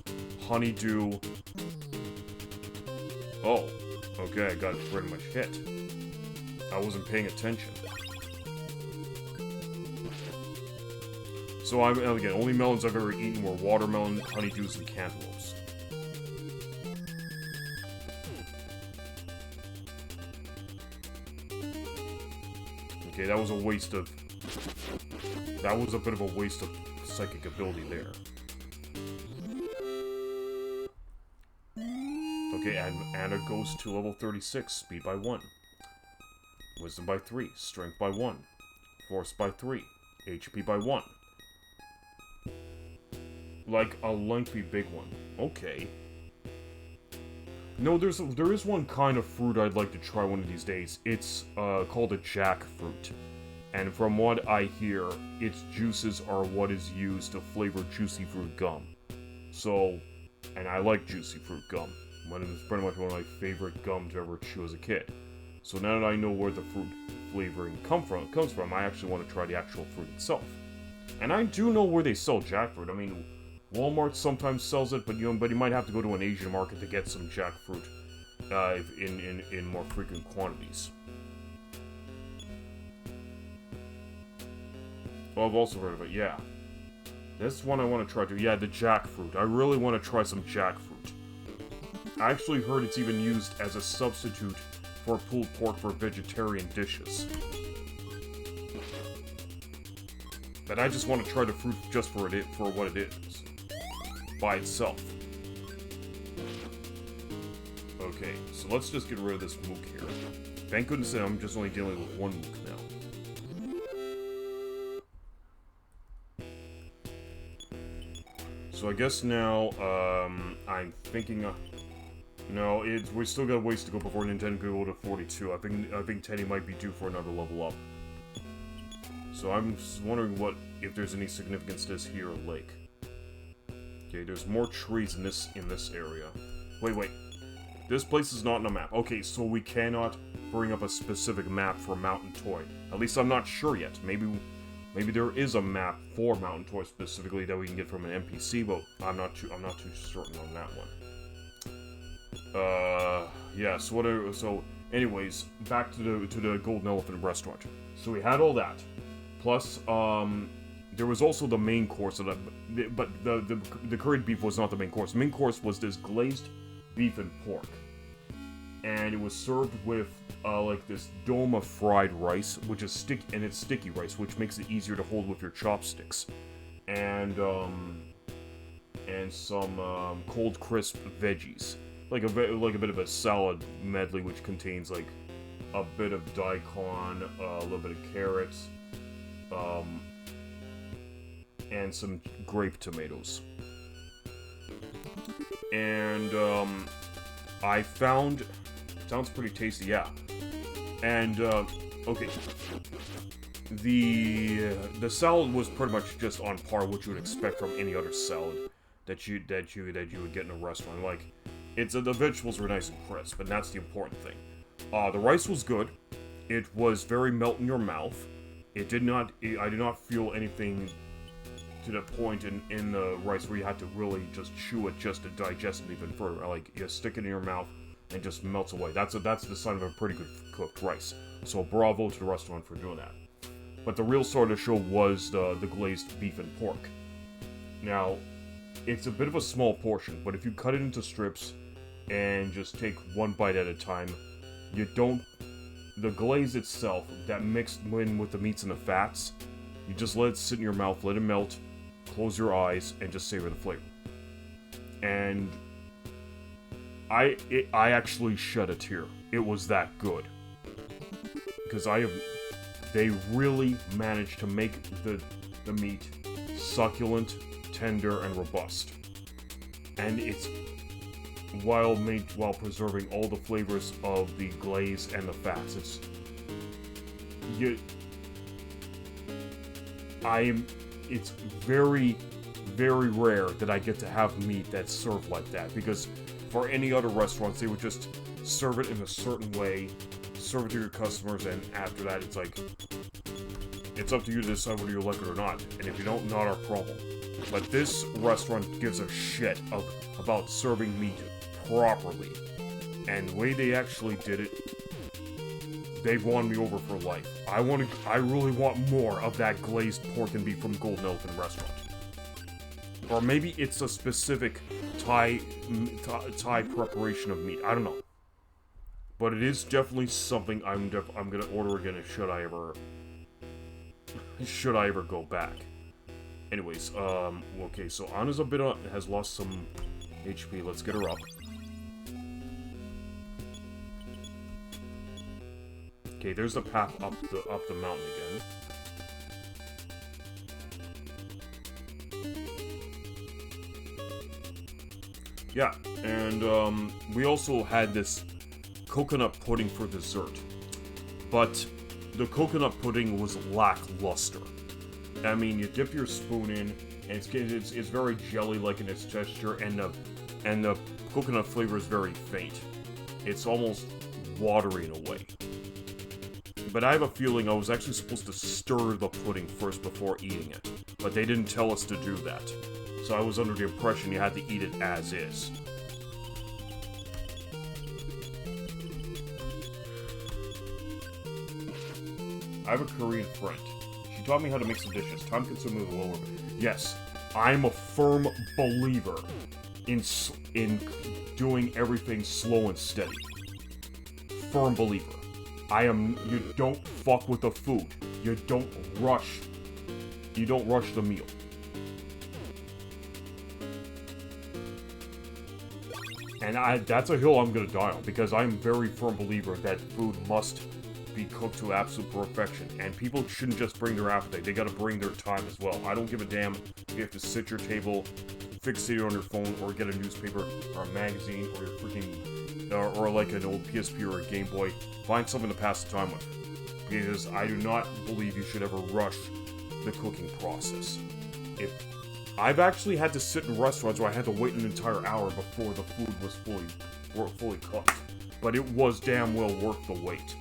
honeydew... Oh, okay, I got pretty much hit. I wasn't paying attention. So, again, only melons I've ever eaten were watermelon, honeydews, and cantaloupes. Okay, that was a waste of... That was a bit of a waste of psychic ability there. Okay, and Anna goes to level 36, speed by 1. Wisdom by 3, strength by 1. Force by 3, HP by 1. Like a lengthy big one. Okay. No, there is one kind of fruit I'd like to try one of these days. It's called a jackfruit. And from what I hear, its juices are what is used to flavor juicy fruit gum. So, and I like juicy fruit gum. It's pretty much one of my favorite gums to ever chew as a kid. So now that I know where the fruit flavoring comes from, I actually want to try the actual fruit itself. And I do know where they sell jackfruit. I mean, Walmart sometimes sells it, but you might have to go to an Asian market to get some jackfruit in more frequent quantities. Oh, I've also heard of it, yeah. This one I want to try too. Yeah, the jackfruit. I really want to try some jackfruit. I actually heard it's even used as a substitute for pulled pork for vegetarian dishes. But I just want to try the fruit just for what it is. By itself. Okay, so let's just get rid of this mook here. Thank goodness I'm just only dealing with one mook now. So I guess now, I'm thinking, no, we still got ways to go before Nintendo can go to 42. I think Teddy might be due for another level up. So I'm just wondering if there's any significance to this here lake. Okay, there's more trees in this area. Wait. This place is not on a map. Okay, so we cannot bring up a specific map for Mountain Toy. At least I'm not sure yet. Maybe there is a map for Mountain Toy specifically that we can get from an NPC, but I'm not too certain on that one. Yeah. So anyways, back to the Golden Elephant restaurant. So we had all that, plus there was also the main course of but the curried beef was not the main course. The main course was this glazed beef and pork, and it was served with like this dome of fried rice, which is sticky rice, which makes it easier to hold with your chopsticks, and some cold crisp veggies, like a bit of a salad medley, which contains like a bit of daikon, a little bit of carrots, and some grape tomatoes. And I found, sounds pretty tasty, yeah. And okay, the salad was pretty much just on par what you would expect from any other salad that you would get in a restaurant. Like, the vegetables were nice and crisp, and that's the important thing. The rice was good. It was very melt in your mouth. I did not feel anything to the point in the rice where you had to really just chew it just to digest it even further. Like, you stick it in your mouth and just melts away. That's the sign of a pretty good cooked rice. So bravo to the restaurant for doing that. But the real star of the show was the glazed beef and pork. Now, it's a bit of a small portion, but if you cut it into strips and just take one bite at a time, the glaze itself, that mixed in with the meats and the fats, you just let it sit in your mouth, let it melt, close your eyes, and just savor the flavor. And I actually shed a tear. It was that good. Because they really managed to make the meat succulent, tender, and robust. And it's while preserving all the flavors of the glaze and the fats. It's very, very rare that I get to have meat that's served like that, because for any other restaurants, they would just serve it in a certain way, serve it to your customers, and after that, it's like, it's up to you to decide whether you like it or not, and if you don't, not our problem. But this restaurant gives a shit about serving meat properly, and the way they actually did it, they've won me over for life. I really want more of that glazed pork and beef from Golden Elephant Restaurant. Or maybe it's a specific Thai preparation of meat. I don't know. But it is definitely something I'm gonna order again should I ever go back. Anyways, okay, so Anna's has lost some HP. Let's get her up. Okay, there's the path up the mountain again. Yeah, and we also had this coconut pudding for dessert. But the coconut pudding was lackluster. I mean, you dip your spoon in, and it's very jelly-like in its texture, and the coconut flavor is very faint. It's almost watery in a way. But I have a feeling I was actually supposed to stir the pudding first before eating it. But they didn't tell us to do that. So I was under the impression you had to eat it as is. I have a Korean friend. She taught me how to make some dishes. Time-consuming with lower. Yes, I'm a firm believer in doing everything slow and steady. Firm believer. You don't fuck with the food. You don't rush the meal. And that's a hill I'm gonna die on, because I'm a very firm believer that food must be cooked to absolute perfection, and people shouldn't just bring their appetite, they gotta bring their time as well. I don't give a damn if you have to sit your table, fixate on your phone, or get a newspaper, or a magazine, or your freaking, or like an old PSP or a Game Boy. Find something to pass the time with, because I do not believe you should ever rush the cooking process. I've actually had to sit in restaurants where I had to wait an entire hour before the food was fully cooked, but it was damn well worth the wait.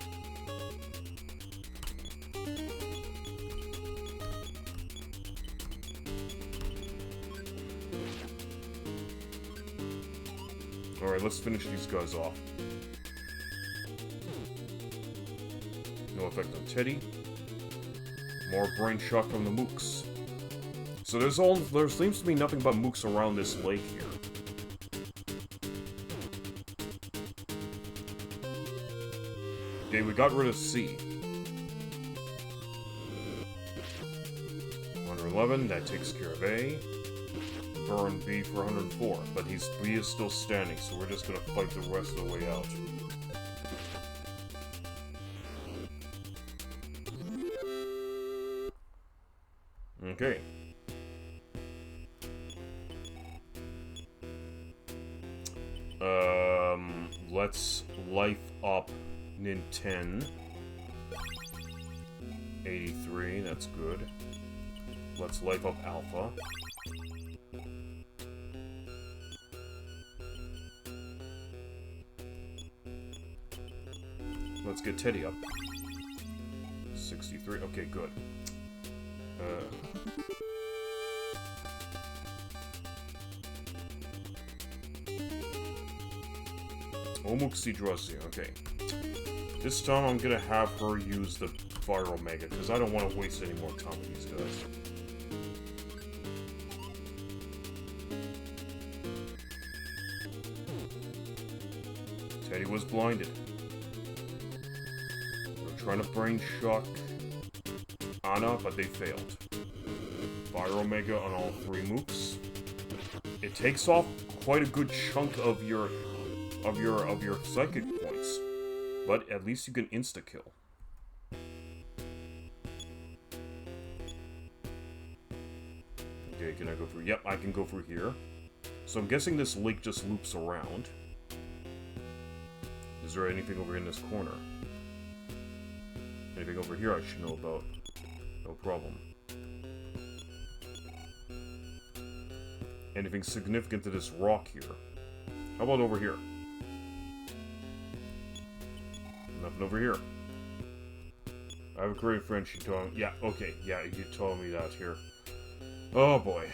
Alright, let's finish these guys off. No effect on Teddy. More brain shock from the mooks. So there seems to be nothing but mooks around this lake here. Okay, we got rid of C. 111, that takes care of A. Burn B for 104, but B is still standing, so we're just gonna fight the rest of the way out. Okay. Let's life up NINTEN. 83, that's good. Let's life up Alpha. Let's get Teddy up. 63, okay, good. Omuxidrazi, okay. This time I'm gonna have her use the Fire Omega, because I don't want to waste any more time with these guys. Teddy was blinded. They're trying to brain shock Anna, but they failed. Fire Omega on all three mooks. It takes off quite a good chunk of your psychic points, but at least you can insta-kill. Okay, can I go through? Yep, I can go through here. So I'm guessing this lake just loops around. Is there anything over in this corner? Anything over here I should know about? No problem. Anything significant to this rock here? How about over here? Nothing over here. I have a Korean friend, she told me. Yeah, okay, yeah, you told me that here. Oh boy.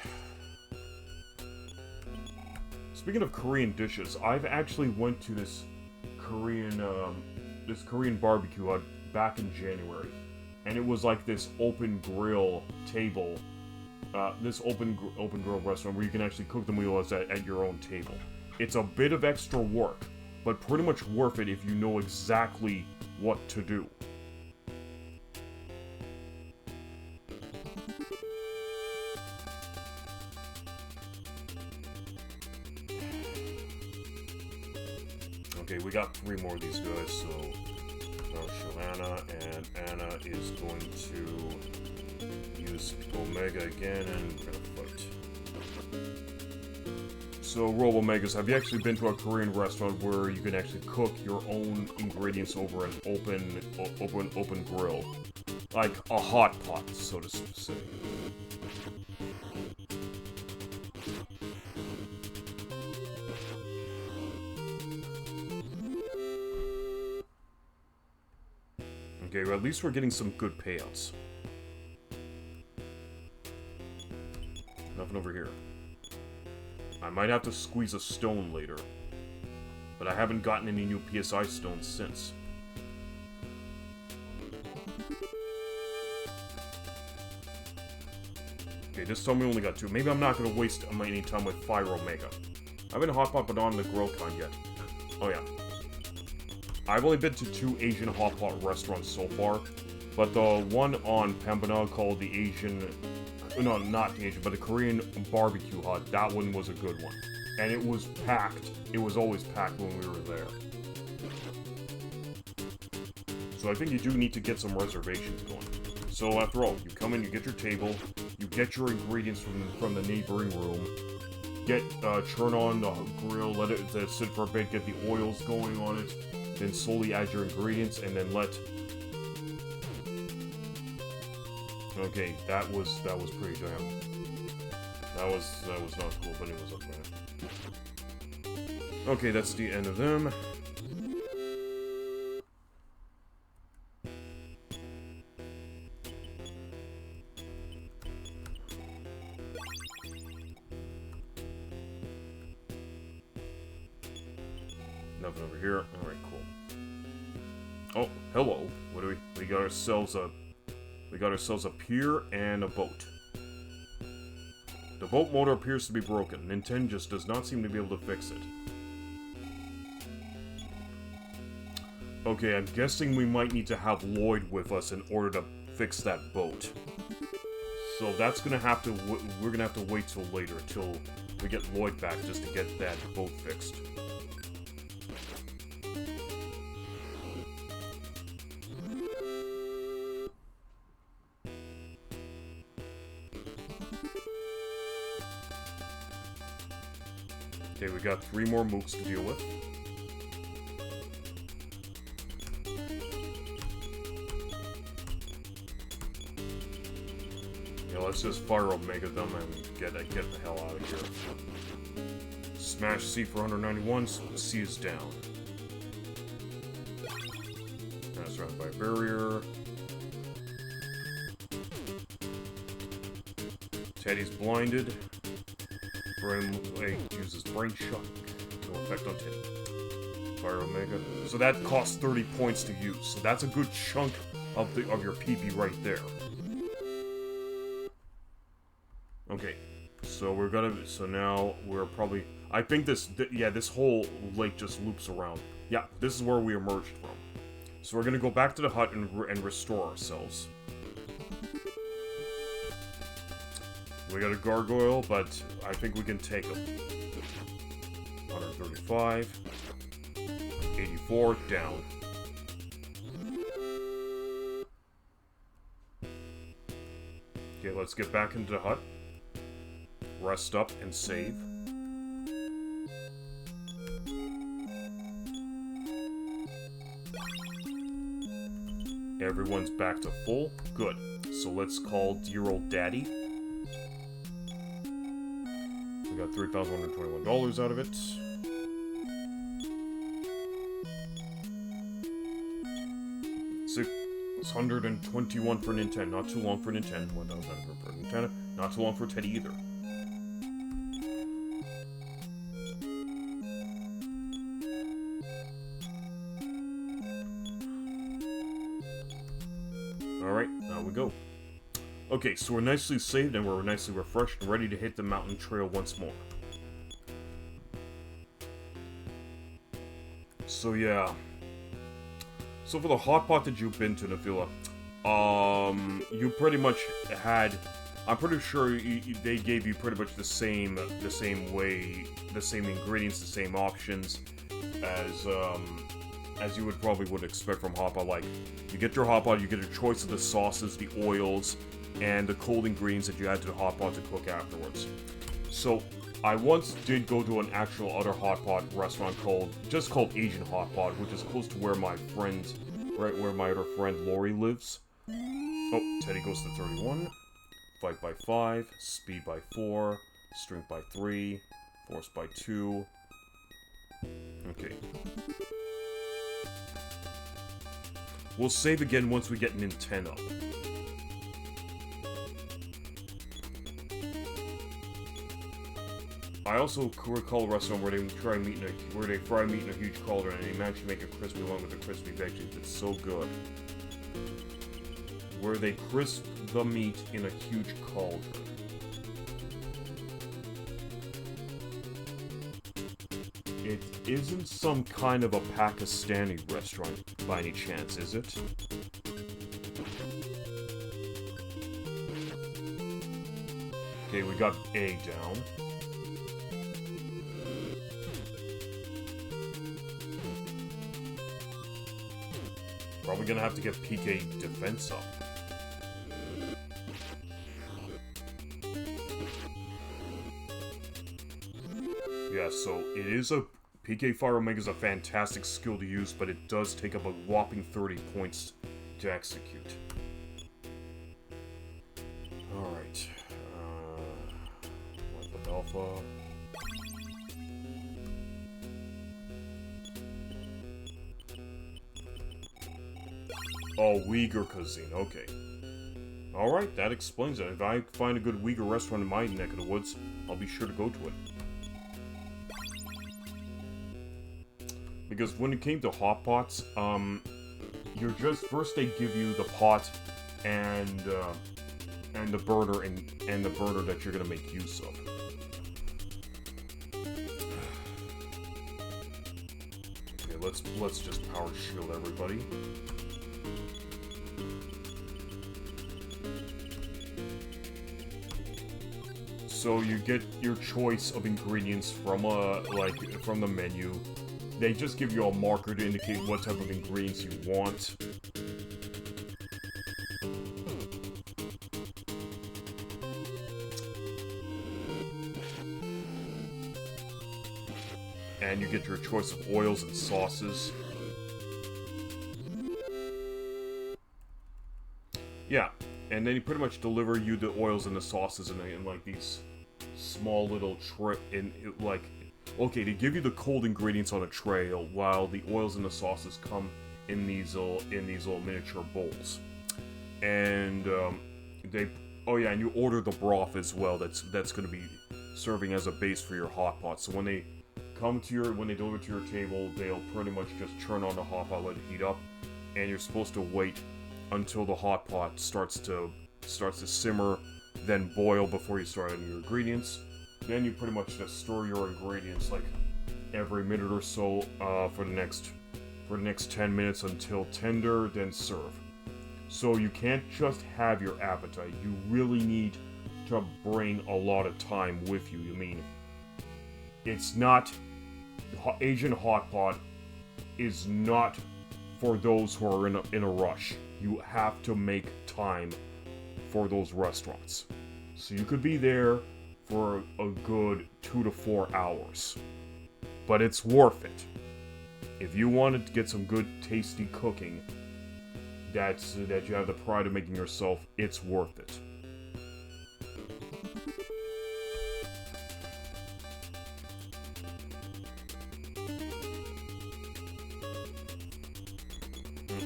Speaking of Korean dishes, I've actually went to this Korean barbecue back in January, and it was like this open grill table, this open grill restaurant where you can actually cook the meals at your own table. It's a bit of extra work, but pretty much worth it if you know exactly what to do. Okay, we got 3 more of these guys, so Shalana and Anna is going to use Omega again, and we're gonna fight. So, Robo Megas, have you actually been to a Korean restaurant where you can actually cook your own ingredients over an open grill? Like a hot pot, so to say. Okay, well, at least we're getting some good payouts. Nothing over here. I might have to squeeze a stone later. But I haven't gotten any new PSI stones since. Okay, this time we only got 2. Maybe I'm not going to waste any time with Fire Omega. I haven't hotpot but on the grill con yet. Oh yeah. I've only been to 2 Asian hotpot restaurants so far. But the one on Pembina called the Asian... No, not the Asian, but the Korean barbecue hut. That one was a good one. And it was packed. It was always packed when we were there. So I think you do need to get some reservations going. So after all, you come in, you get your table, you get your ingredients from the neighboring room, turn on the grill, let it sit for a bit, get the oils going on it, then slowly add your ingredients, and then let... Okay, that was pretty damn. That was not cool, but it was okay. Okay, that's the end of them. Nothing over here. All right, cool. Oh, hello. What do we got ourselves a... We got ourselves a pier and a boat. The boat motor appears to be broken. NINTEN just does not seem to be able to fix it. Okay, I'm guessing we might need to have LLOYD with us in order to fix that boat. So that's gonna have to... We're gonna have to wait till later, till we get LLOYD back, just to get that boat fixed. Okay, we got 3 more mooks to deal with. Yeah, let's just fire Omega them and get the hell out of here. Smash C for 191, so C is down. That's surrounded by a barrier. Teddy's blinded. Uses brain shock. No effect on Teddy. Fire Omega. So that costs 30 points to use. So that's a good chunk of your PB right there. Okay. So now we're probably... I think this whole lake just loops around. Yeah, this is where we emerged from. So we're gonna go back to the hut and restore ourselves. We got a gargoyle, but I think we can take him. 135. 84, down. Okay, let's get back into the hut. Rest up and save. Everyone's back to full. Good. So let's call dear old daddy. We got $3,121 out of it. $621 for NINTEN. Not too long for NINTEN. $1,000 for NINTEN. Not too long for Teddy either. Alright, now we go. Okay, so we're nicely saved and we're nicely refreshed and ready to hit the mountain trail once more. So yeah. So for the hot pot that you've been to, Nafila, you pretty much had... I'm pretty sure they gave you pretty much the same way, the same ingredients, the same options as you would expect from hot pot. Like, you get your hot pot, you get your choice of the sauces, the oils, and the cold ingredients that you add to the hot pot to cook afterwards. So, I once did go to an actual other hot pot restaurant called Asian Hot Pot, which is close to where my other friend Lori lives. Oh, Teddy goes to 31. Fight by 5, speed by 4, strength by 3, force by 2. Okay. We'll save again once we get NINTEN up. I also recall a restaurant where they fry meat in a huge cauldron, and they managed to make it crispy along with the crispy veggies. It's so good. Where they crisp the meat in a huge cauldron. It isn't some kind of a Pakistani restaurant by any chance, is it? Okay, we got A down. Probably gonna have to get PK defense up. Yeah, so it is PK Fire Omega is a fantastic skill to use, but it does take up a whopping 30 points to execute. Alright. Weapon Alpha. Oh, Uyghur cuisine, okay. Alright, that explains it. If I find a good Uyghur restaurant in my neck of the woods, I'll be sure to go to it. Because when it came to hot pots, first they give you the pot and the burner and the burner that you're gonna make use of. Okay, let's just power shield everybody. So you get your choice of ingredients from from the menu. They just give you a marker to indicate what type of ingredients you want. And you get your choice of oils and sauces. Yeah, and then he pretty much deliver you the oils and the sauces in like these small little okay, they give you the cold ingredients on a tray while the oils and the sauces come in these little miniature bowls. And and you order the broth as well. That's going to be serving as a base for your hot pot. So when they deliver to your table, they'll pretty much just turn on the hot pot, let it heat up, and you're supposed to wait until the hot pot starts to simmer, then boil before you start adding your ingredients. Then you pretty much just store your ingredients like every minute or so for the next 10 minutes until tender, then serve. So you can't just have your appetite. You really need to bring a lot of time with you. I mean, it's not Asian hot pot is not for those who are in a rush. You have to make time for those restaurants. So you could be there for a good 2 to 4 hours. But it's worth it. If you wanted to get some good, tasty cooking that you have the pride of making yourself, it's worth it.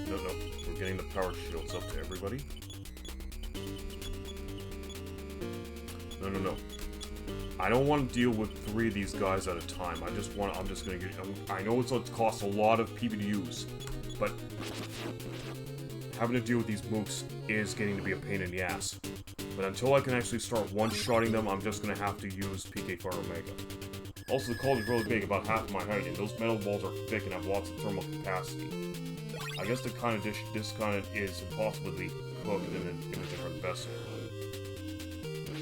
No, we're getting the power shields up to everybody. No. I don't want to deal with 3 of these guys at a time. I'm just gonna get. I know it costs a lot of PP to use, but having to deal with these mooks is getting to be a pain in the ass. But until I can actually start one-shotting them, I'm just gonna have to use PK Fire Omega. Also, the cauldron is really big, about half my height, and those metal balls are thick and have lots of thermal capacity. I guess this kind of is impossible to cook in a different vessel.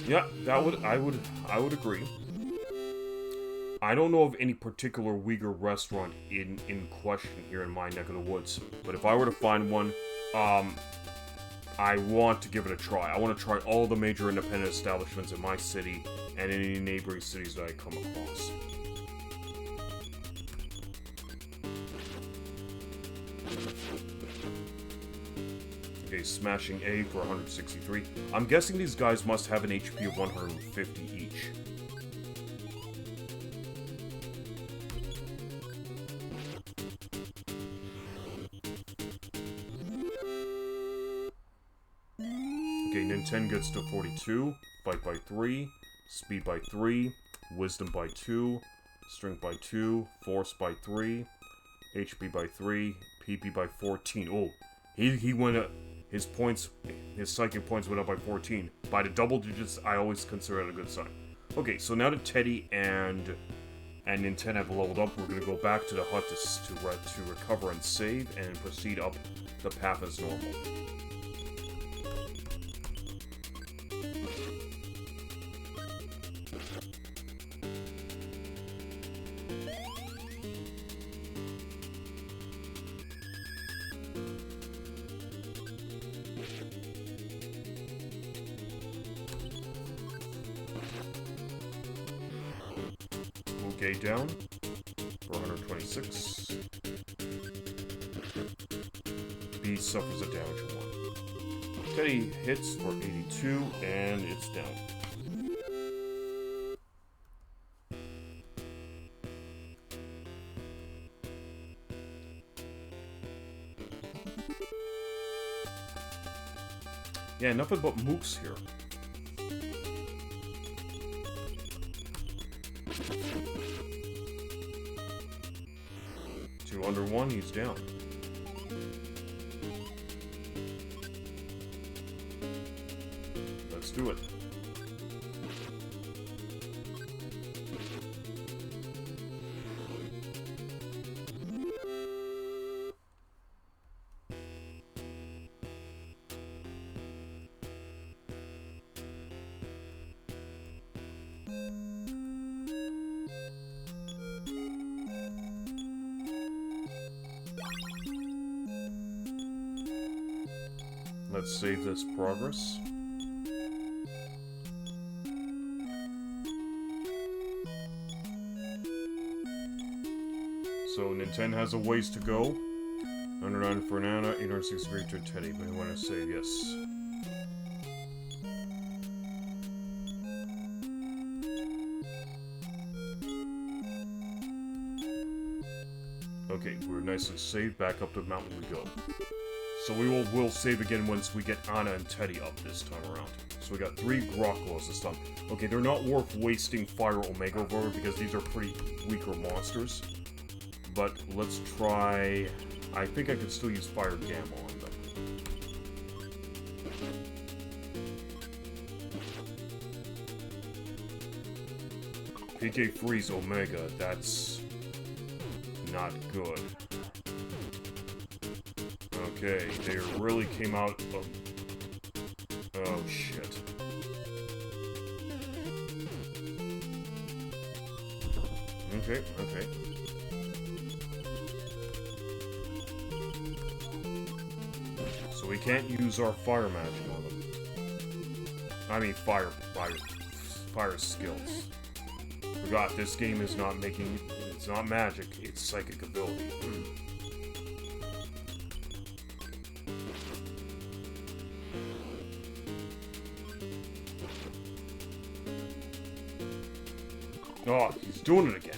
Yeah, I would agree. I don't know of any particular Uyghur restaurant in question here in my neck of the woods, but if I were to find one, I want to give it a try. I want to try all the major independent establishments in my city and any neighboring cities that I come across. Okay, smashing A for 163. I'm guessing these guys must have an HP of 150 each. Okay, NINTEN gets to 42, fight by 3, speed by 3, wisdom by 2, strength by 2, force by 3, HP by 3, PP by 14. Oh, he went up, his psychic points went up by 14. By the double digits, I always consider it a good sign. Okay, so now that Teddy and NINTEN have leveled up, we're going to go back to the hut to recover and save, and proceed up the path as normal. Okay, down for 126. B suffers a damage of 1. Teddy hits for 82, and it's down. Yeah, nothing but mooks here. Under 1, he's down. Let's do it. Let's save this progress. So NINTEN has a ways to go. 109 for Nana, 863 to Teddy, but I want to save yes. Okay, we're nicely saved. Back up the mountain we go. So we'll save again once we get Anna and Teddy up this time around. So we got 3 Groklos this time. Okay, they're not worth wasting Fire Omega over because these are pretty weaker monsters. But let's try... I think I could still use Fire Gamma on them. PK Freeze Omega, that's not good. Okay, they really came out of... Oh, shit. Okay, okay. So we can't use our fire magic on them. I mean, fire skills. Forgot, this game is not making... It's not magic, it's psychic ability. Oh, he's doing it again.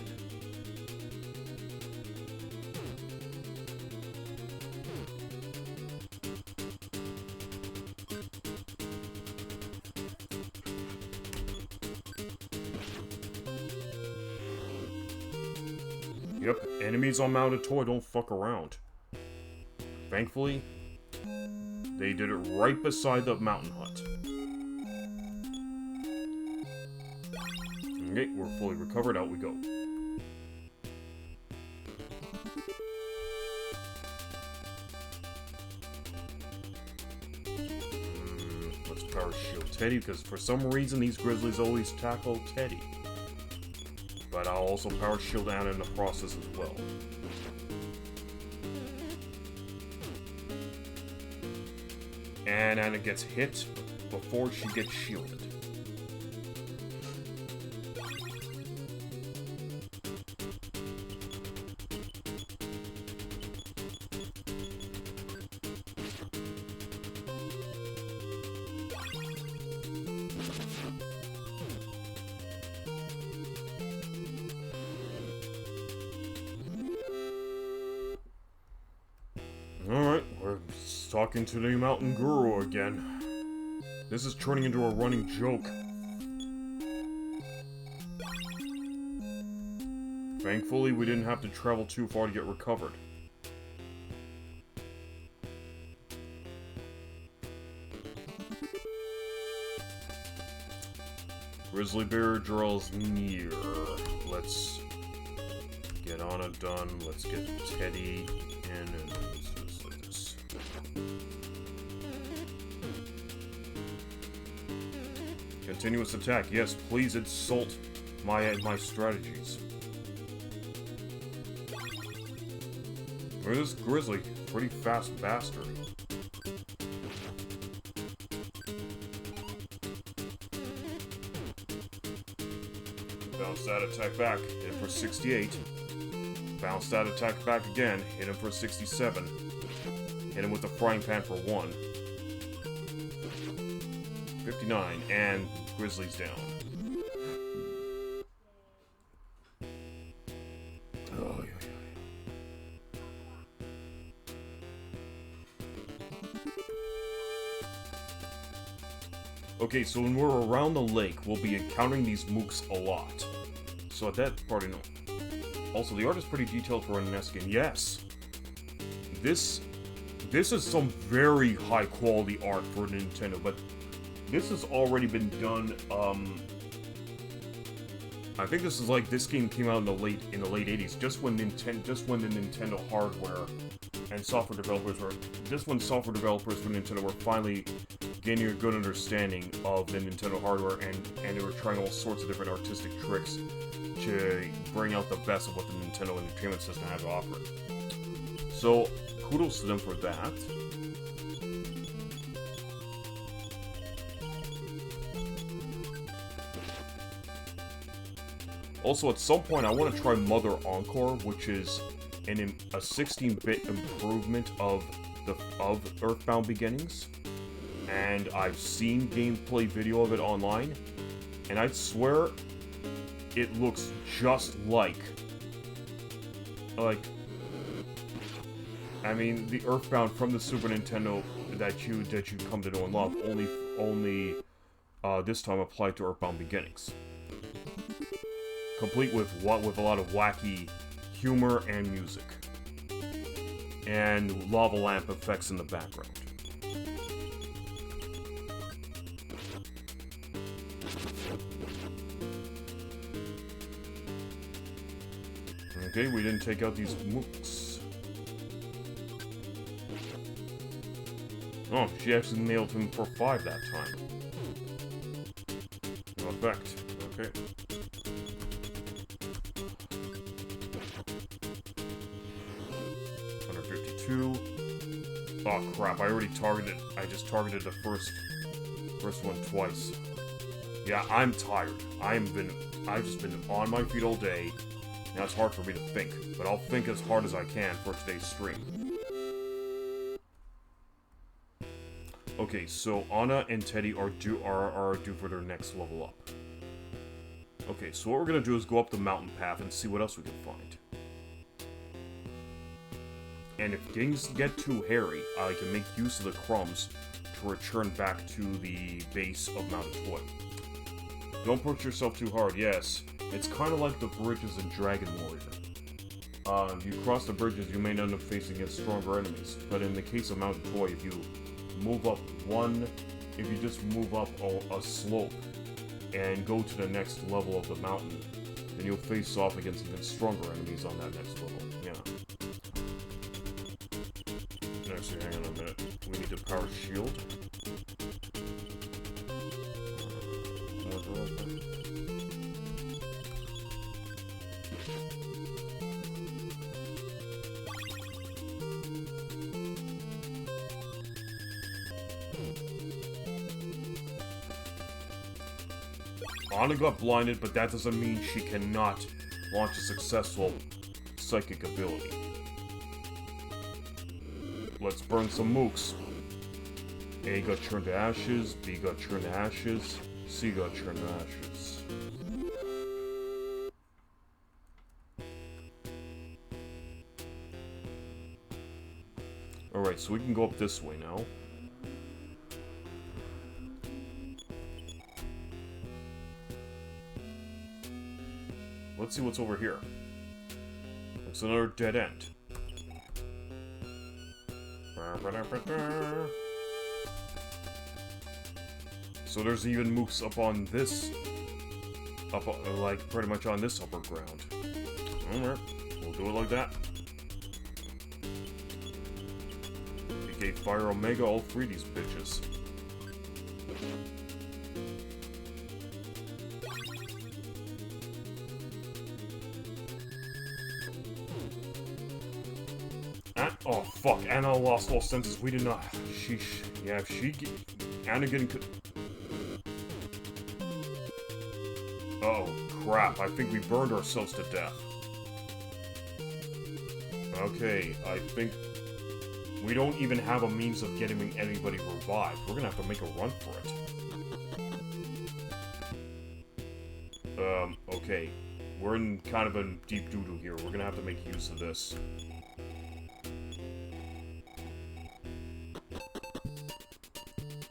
Yep, enemies on mounted toy don't fuck around. Thankfully, they did it right beside the mountain hut. Okay, we're fully recovered, out we go. Let's power shield Teddy, because for some reason these grizzlies always tackle Teddy. But I'll also power shield Anna in the process as well. And Anna gets hit before she gets shielded. Alright, we're talking to the mountain guru again. This is turning into a running joke. Thankfully, we didn't have to travel too far to get recovered. Grizzly Bear draws near. Let's get Anna done. Let's get Teddy in and just like this. Continuous attack. Yes, please insult my strategies. Look at this Grizzly. Pretty fast bastard. Bounce that attack back, hit him for 68. Bounce that attack back again, hit him for 67. Hit him with the frying pan for 1. 59, and Grizzly's down. Oh, yeah. Okay, so when we're around the lake, we'll be encountering these mooks a lot. So at that part, I know. Also, the art is pretty detailed for a NES game. Yes! This is some very high-quality art for Nintendo, but this has already been done, I think this is like, this game came out in the late 80s, just when the Nintendo hardware and software developers were, just when software developers for Nintendo were finally gaining a good understanding of the Nintendo hardware, and they were trying all sorts of different artistic tricks to bring out the best of what the Nintendo Entertainment System had to offer. So, kudos to them for that. Also, at some point, I want to try Mother Encore, which is a 16-bit improvement of EarthBound Beginnings. And I've seen gameplay video of it online, and I'd swear it looks just like, I mean, the EarthBound from the Super Nintendo that you come to know and love, only this time applied to EarthBound Beginnings, complete with a lot of wacky humor and music, and lava lamp effects in the background. Okay, we didn't take out these mooks. Oh, she actually nailed him for 5 that time. No effect. Okay. Oh crap, I just targeted the first one twice. Yeah, I'm tired. I've just been on my feet all day. Now it's hard for me to think, but I'll think as hard as I can for today's stream. Okay, so Anna and Teddy are due for their next level up. Okay, so what we're gonna do is go up the mountain path and see what else we can find. And if things get too hairy, I can make use of the crumbs to return back to the base of Mount Toy. Don't push yourself too hard, yes. It's kind of like the bridges in Dragon Warrior. If you cross the bridges, you may end up facing against stronger enemies. But in the case of Mount Toy, if you just move up a slope and go to the next level of the mountain, then you'll face off against even stronger enemies on that next level. Yeah. Actually, hang on a minute. We need to power shield. Anna got blinded, but that doesn't mean she cannot launch a successful psychic ability. Let's burn some mooks. A got turned to ashes, B got turned to ashes, C got turned to ashes. Alright, so we can go up this way now. Let's see what's over here. It's another dead end. So there's even mooks up on this, like pretty much on this upper ground. Alright, we'll do it like that. PK Fire Omega, all three of these bitches. Oh fuck, Anna lost all senses. We did not. Yeah, if she. Anna getting. Oh crap, I think we burned ourselves to death. Okay, I think. We don't even have a means of getting anybody revived. We're gonna have to make a run for it. Okay. We're in kind of a deep doo-doo here. We're gonna have to make use of this.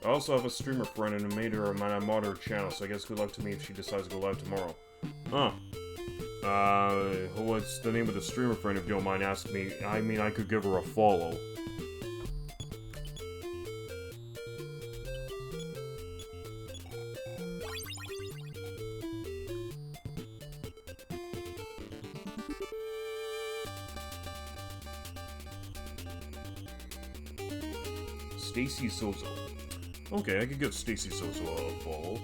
I also have a streamer friend and I made her my modder channel, so I guess good luck to me if she decides to go live tomorrow. Huh. What's the name of the streamer friend if you don't mind asking me? I mean, I could give her a follow. Stacy Sozo. Okay, I could give Stacy Sozo a follow.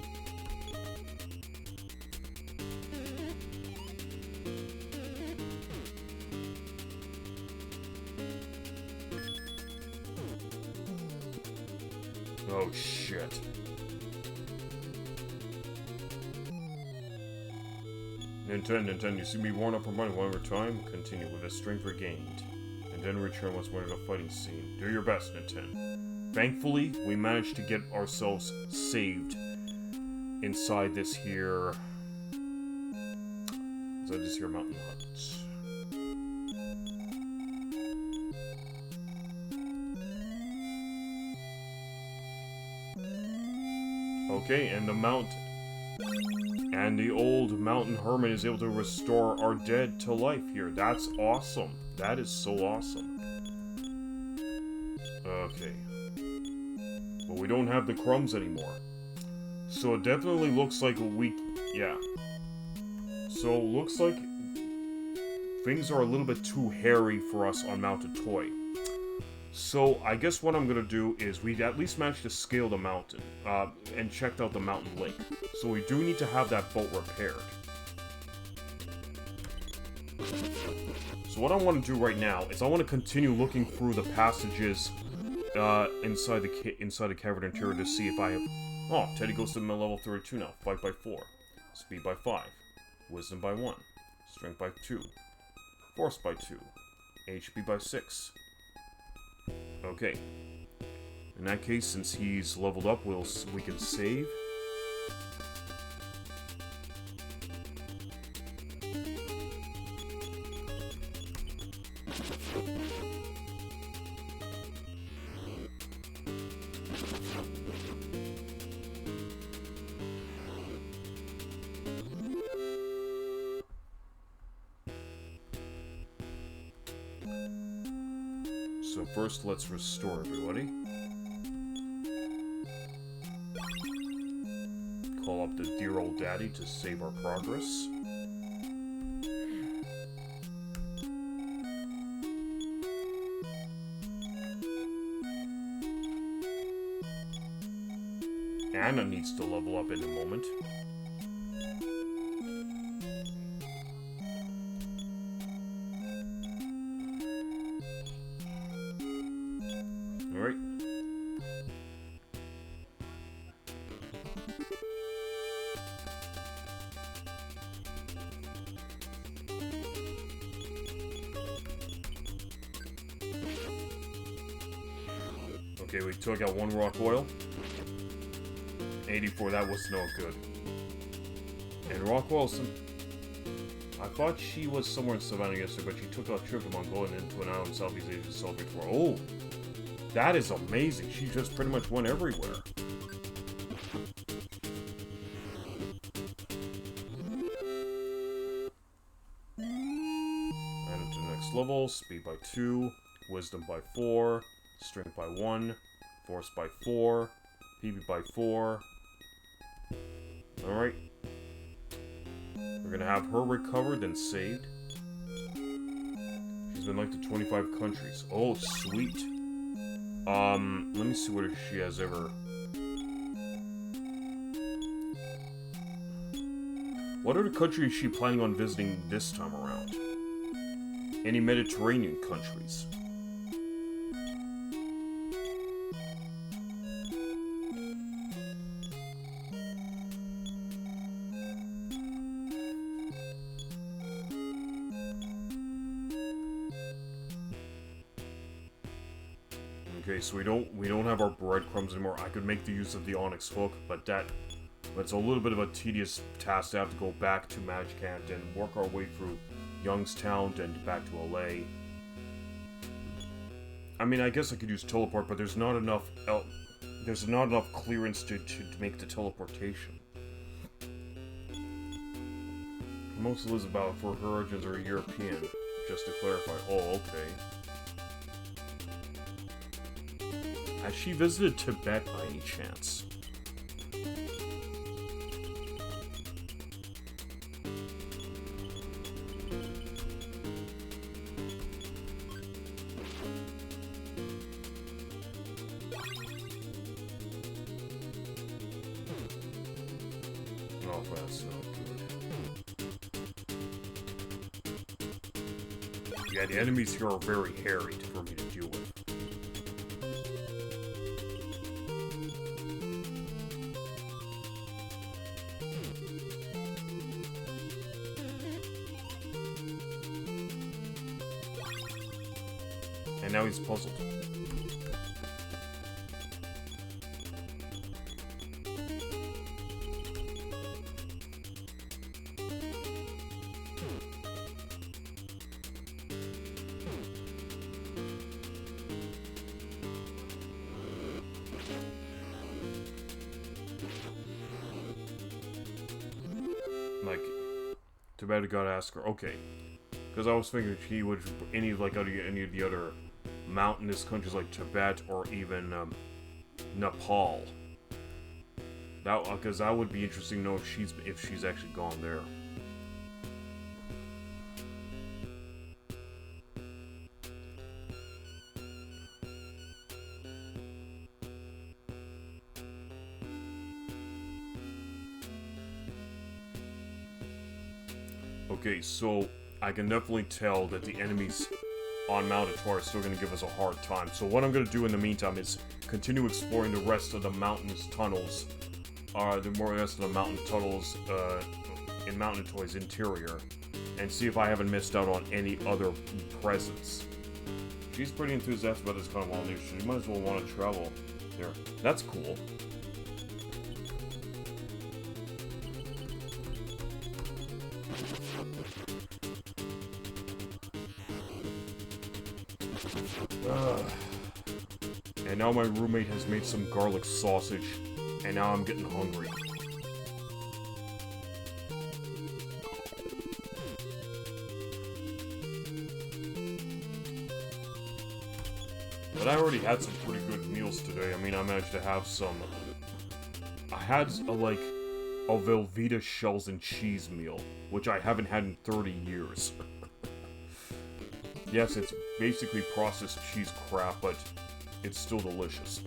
Oh shit. Ninten, you see me worn up for money one more time? Continue with the strength regained. And then return once more to the fighting scene. Do your best, Ninten. Thankfully, we managed to get ourselves saved inside this here... inside this here mountain hut. Okay, and the old mountain hermit is able to restore our dead to life here. That's awesome. That is so awesome. Okay. But we don't have the crumbs anymore. So it definitely looks like yeah. So it looks like things are a little bit too hairy for us on Mountain Toy. So I guess what I'm gonna do is we at least managed to scale the mountain and checked out the mountain lake. So we do need to have that boat repaired. So what I want to do right now is I want to continue looking through the passages inside the cavern interior to see if I have... Oh, Teddy goes to level 32 now. Fight by 4. Speed by 5. Wisdom by 1. Strength by 2. Force by 2. HP by 6. Okay. In that case, since he's leveled up, we can save. So first, let's restore everybody. Call up the dear old daddy to save our progress. Anna needs to level up in a moment. Alright. Okay, we took out one rock oil. 84, that was no good. And rock oil, I thought she was somewhere in Savannah yesterday, but she took a trip to Mongolia and into an island in Southeast Asia to celebrate for. Oh, that is amazing. She just pretty much went everywhere. And into the next level, speed by 2, wisdom by 4, strength by 1, force by 4, PB by 4. Alright. We're gonna have her recovered, then saved. She's been linked to 25 countries. Oh, sweet. Let me see what she has ever... What other country is she planning on visiting this time around? Any Mediterranean countries? Okay, so we don't have our breadcrumbs anymore. I could make the use of the onyx hook, but that's a little bit of a tedious task to have to go back to Magicant and work our way through Youngstown and back to LA. I mean, I guess I could use teleport, but there's not enough clearance to make the teleportation. Most Elizabeth, for her origins are European, just to clarify. Oh, okay. Has she visited Tibet by any chance? Oh, that's not good. Yeah, the enemies here are very hairy for me to deal with. And now he's puzzled. Like, too bad I gotta ask her. Okay. Because I was thinking she would, any of the other mountainous countries like Tibet or even Nepal. Because that would be interesting to know if she's actually gone there. Okay, so I can definitely tell that the enemies on Mount Ator are still going to give us a hard time. So what I'm going to do in the meantime is continue exploring the rest of the mountainous tunnels, in Mount Ator's interior, and see if I haven't missed out on any other presents. She's pretty enthusiastic about this kind of wild news. She might as well want to travel there. That's cool. And now my roommate has made some garlic sausage, and now I'm getting hungry. But I already had some pretty good meals today. I mean, I managed to have some... I had, a Velveeta shells and cheese meal, which I haven't had in 30 years. Yes, it's basically processed cheese crap, but it's still delicious.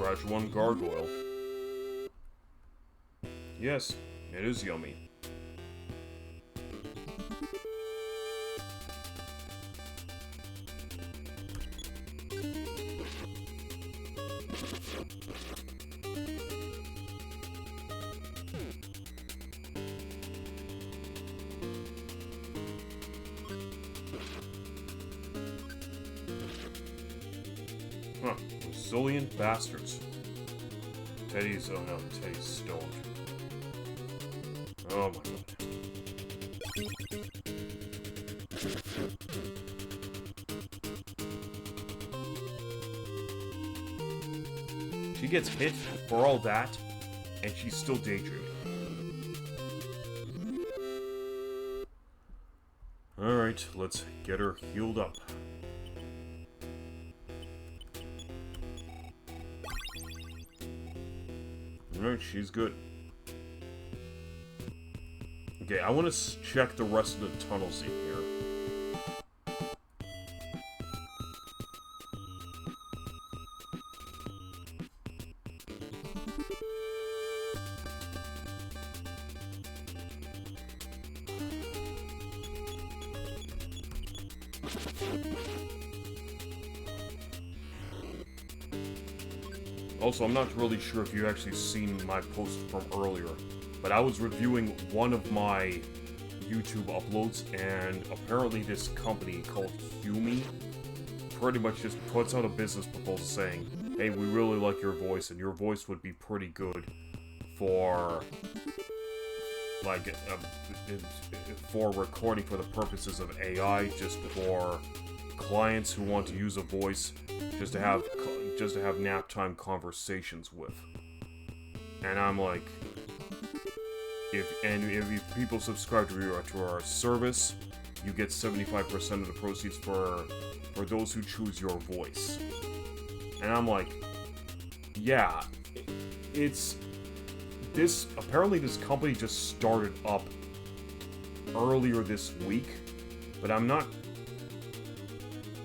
Szechuan gargoyle. Yes, it is yummy. Huh, resilient bastards. Teddy's, oh no, Teddy's stoned. Oh my god. She gets hit for all that, and she's still daydreaming. Alright, let's get her healed up. Alright, she's good. Okay, I want to check the rest of the tunnels in here. Also, I'm not really sure if you actually seen my post from earlier, but I was reviewing one of my YouTube uploads, and apparently this company called Humi pretty much just puts out a business proposal saying, hey, we really like your voice, and your voice would be pretty good for, like, for recording for the purposes of AI, just for clients who want to use a voice just to have nap time conversations with. And I'm like, if people subscribe to our service, you get 75% of the proceeds for those who choose your voice. And I'm like, yeah, it's this. Apparently, this company just started up earlier this week, but I'm not.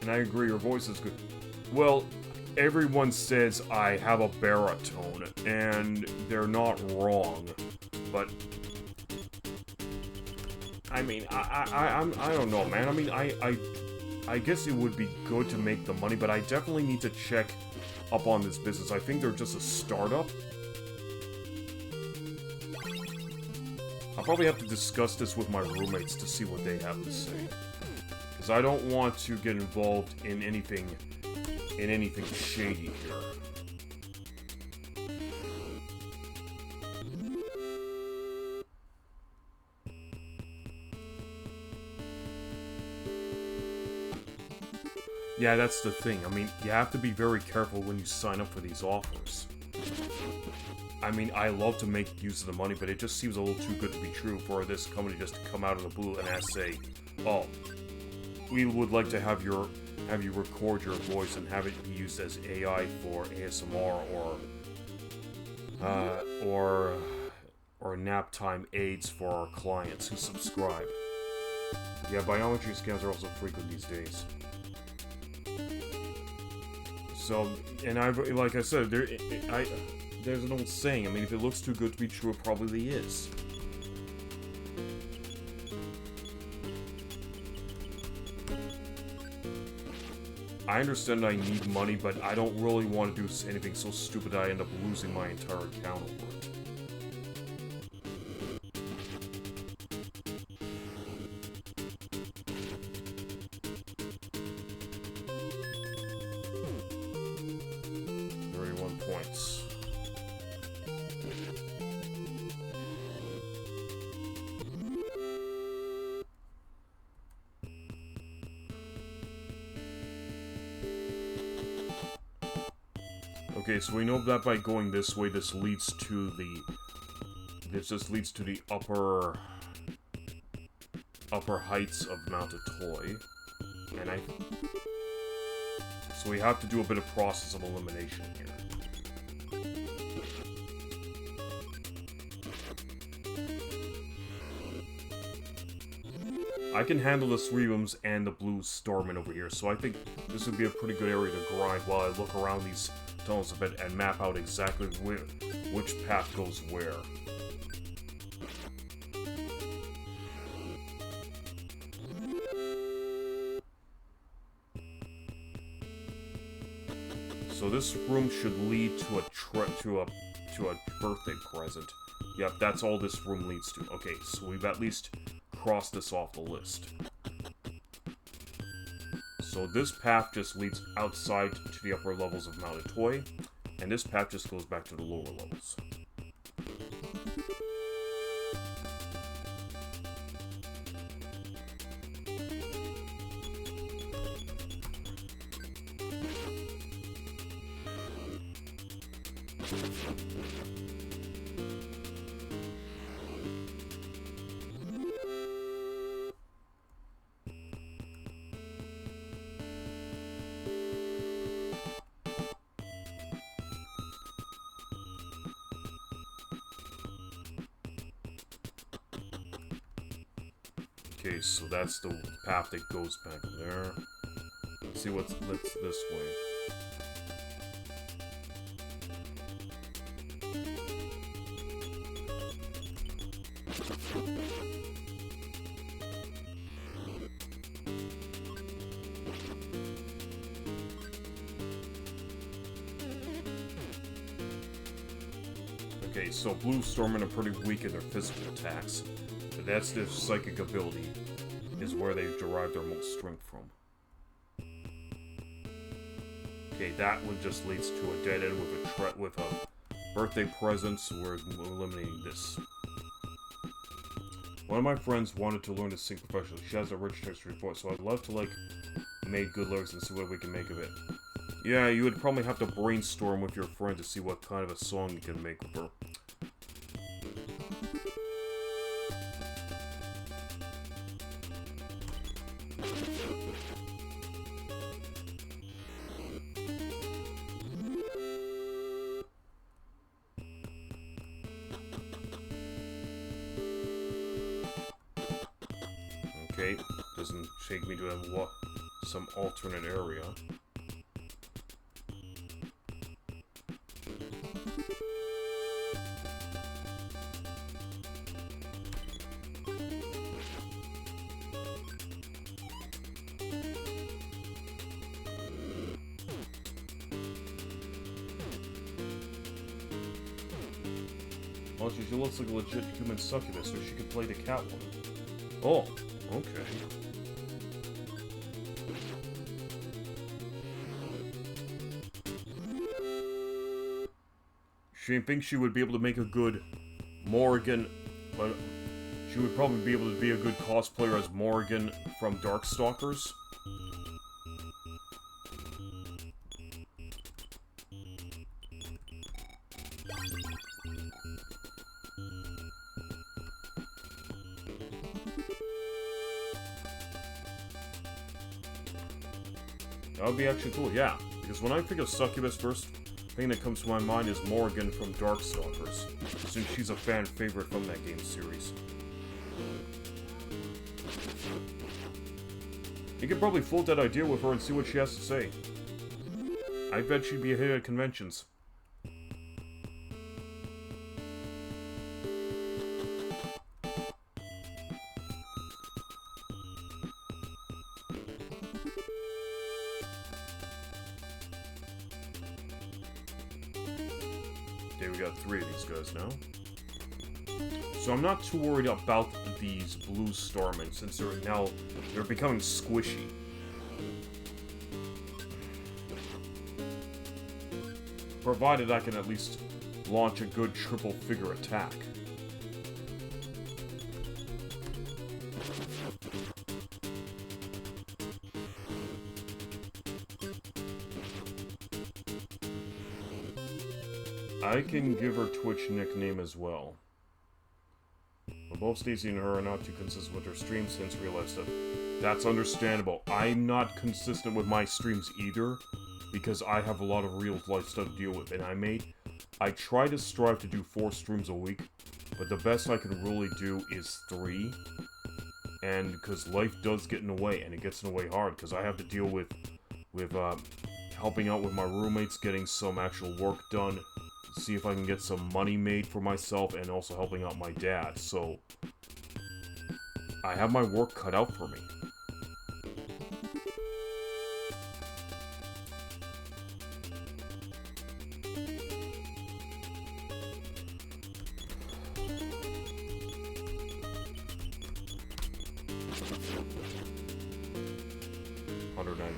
And I agree, your voice is good. Well, everyone says I have a baritone, and they're not wrong. But I mean, I don't know, man. I mean, I guess it would be good to make the money, but I definitely need to check up on this business. I think they're just a startup. I'll probably have to discuss this with my roommates to see what they have to say, because I don't want to get involved in anything shady here. Yeah, that's the thing. I mean, you have to be very careful when you sign up for these offers. I mean, I love to make use of the money, but it just seems a little too good to be true for this company just to come out of the blue and say, oh, we would like to have you record your voice and have it be used as AI for ASMR or nap time aids for our clients who subscribe. Yeah, biometry scans are also frequent these days. So, and like I said, there's an old saying. I mean, if it looks too good to be true, it probably is. I understand I need money, but I don't really want to do anything so stupid I end up losing my entire account over it. Points. Okay, so we know that by going this way, this just leads to the upper heights of Mount Atoy, and so we have to do a bit of process of elimination here. I can handle the 3 rooms and the blue Starman over here, so I think this would be a pretty good area to grind while I look around these tunnels a bit and map out exactly which path goes where. So this room should lead to a birthday present. Yep, that's all this room leads to. Okay, so we've at least crossed this off the list. So this path just leads outside to the upper levels of Mount Toy, and this path just goes back to the lower levels. Okay, so that's the path that goes back there. Let's see what's this way. Okay, so blue Stormmen are pretty weak in their physical attacks. But that's their psychic ability, is where they derive their most strength from. Okay, that one just leads to a dead end with a birthday present, so we're eliminating this. One of my friends wanted to learn to sing professionally. She has a rich texture voice, so I'd love to, like, make good lyrics and see what we can make of it. Yeah, you would probably have to brainstorm with your friend to see what kind of a song you can make with her. Okay, doesn't take me to some alternate area. Well, she looks like a legit human succubus, so she could play the Catwoman. Oh, okay. She thinks she would be able to make a good Morrigan, but she would probably be able to be a good cosplayer as Morrigan from Darkstalkers. That would be actually cool, yeah. Because when I think of Succubus, first thing that comes to my mind is Morrigan from Darkstalkers, since she's a fan favorite from that game series. You could probably float that idea with her and see what she has to say. I bet she'd be a hit at conventions. Okay, we got 3 of these guys now. So I'm not too worried about these blue Starmen, since they're becoming squishy. Provided I can at least launch a good triple figure attack. I can give her Twitch nickname as well. But both Stacy and her are not too consistent with their streams since real life stuff. That's understandable. I'm not consistent with my streams either, because I have a lot of real life stuff to deal with, and I try to strive to do 4 streams a week, but the best I can really do is 3. And because life does get in the way, and it gets in the way hard, because I have to deal with helping out with my roommates, getting some actual work done, see if I can get some money made for myself, and also helping out my dad. So I have my work cut out for me.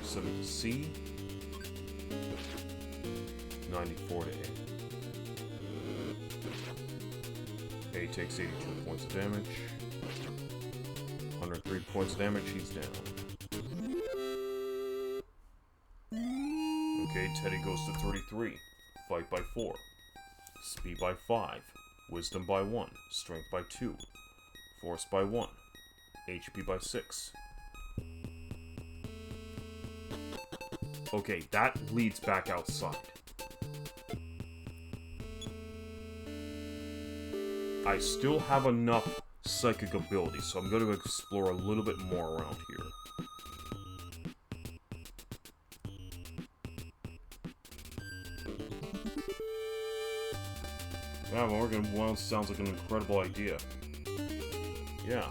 To C, 94 to A. A takes 82 points of damage. 103 points of damage, he's down. Okay, Teddy goes to 33. Fight by 4. Speed by 5. Wisdom by 1. Strength by 2. Force by 1. HP by 6. Okay, that leads back outside. I still have enough psychic ability, so I'm going to explore a little bit more around here. Yeah, Morgan, well, sounds like an incredible idea. Yeah.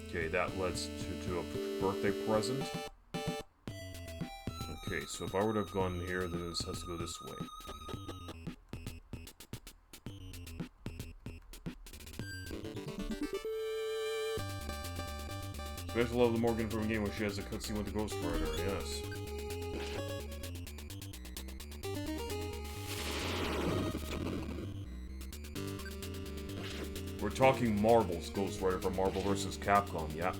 Okay, that leads to a birthday present. Okay, so if I were to have gone here, then this has to go this way. Special love the Morgan from game when she has a cutscene with the Ghost Rider, yes. We're talking Marvel's Ghost Rider from Marvel vs. Capcom, yeah?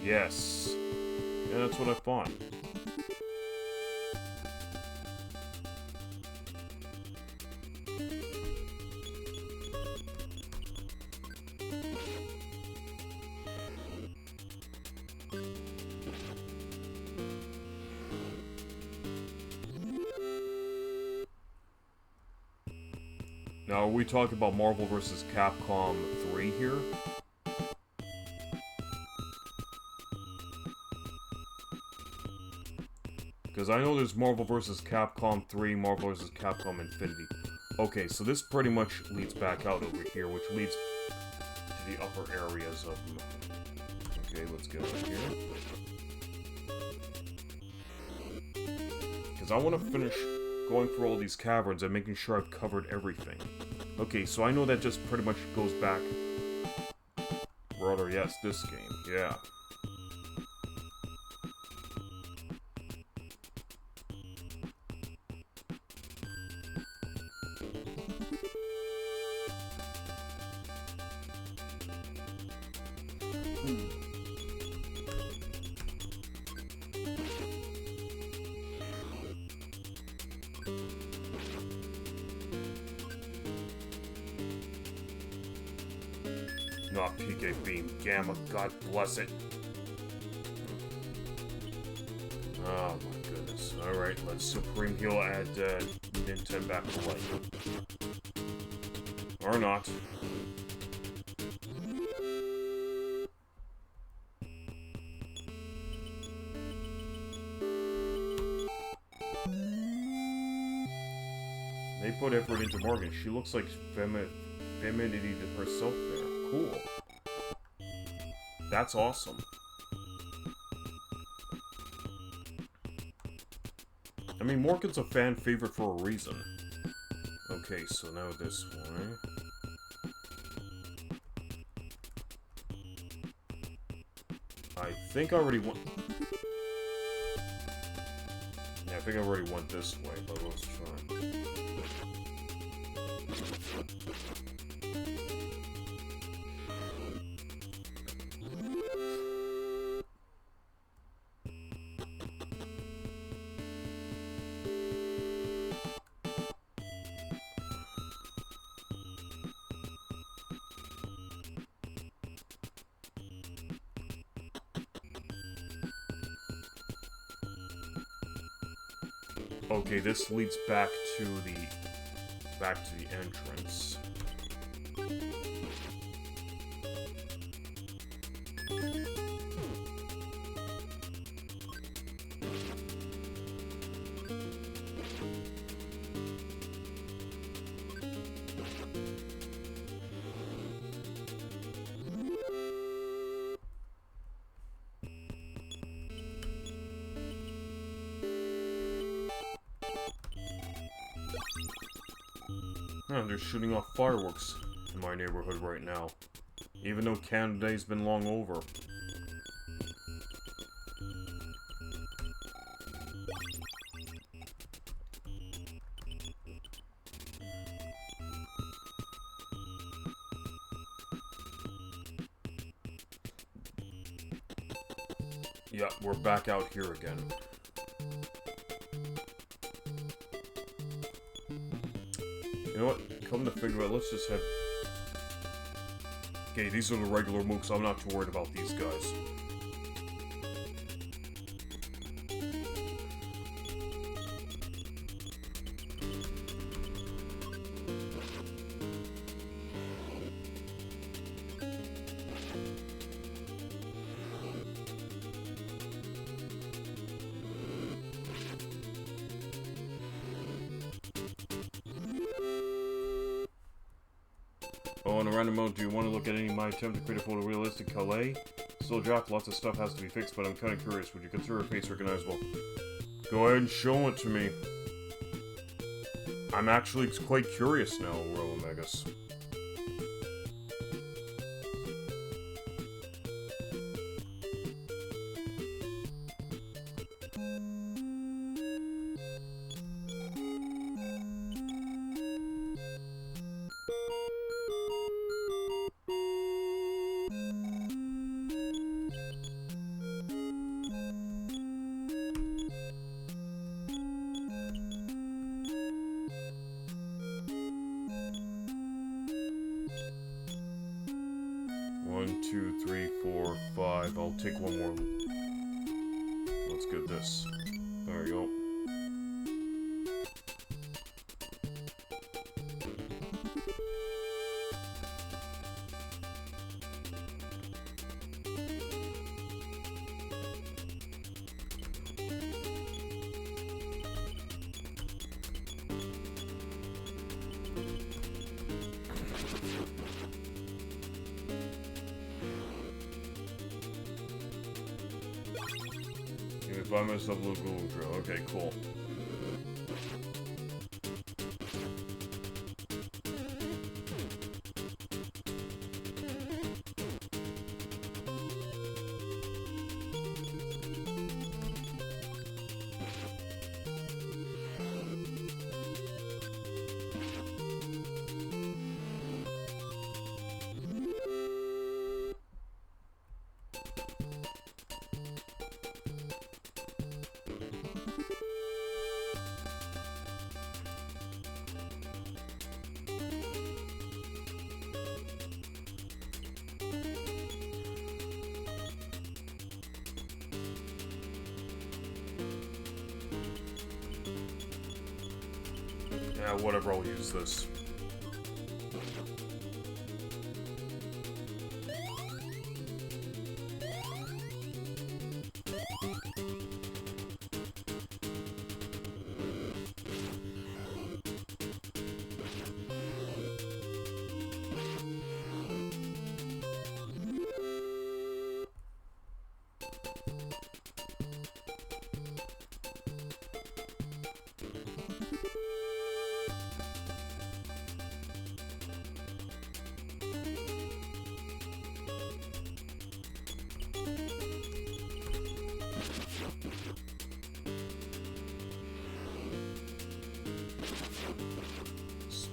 Yes. Yeah, that's what I thought. Now, are we talking about Marvel vs. Capcom 3 here? Because I know there's Marvel vs. Capcom 3, Marvel vs. Capcom Infinity. Okay, so this pretty much leads back out over here, which leads to the upper areas of... Okay, let's get over here. Because I want to finish going through all these caverns and making sure I've covered everything. Okay, so I know that just pretty much goes back... Rather, yes, this game, yeah. Not PK Beam Gamma, God bless it. Oh my goodness. Alright, let's Supreme Heal add NINTEN back to life. Or not. They put effort into Morgan. She looks like femininity to herself there. Cool. That's awesome. I mean, Morgan's a fan favorite for a reason. Okay, so now this way. think I already went... Yeah, I think I already went this way, but let's try. Okay, this leads back to the entrance. They're shooting off fireworks in my neighborhood right now, even though Canada Day's been long over. Yeah, we're back out here again. You know what? Come to figure out, let's just have... Okay, these are the regular mooks. I'm not too worried about these guys. Oh, on a random note, do you want to look at any of my attempt to create a photorealistic Calais? Still, Jack, lots of stuff has to be fixed, but I'm kind of curious. Would you consider a face recognizable? Go ahead and show it to me. I'm actually quite curious now, Romegas. One, two, three, four, five. I'll take one more. Let's get this. There we go. Buy myself a little Google Drill. Okay, cool. Yeah, whatever, I'll use this.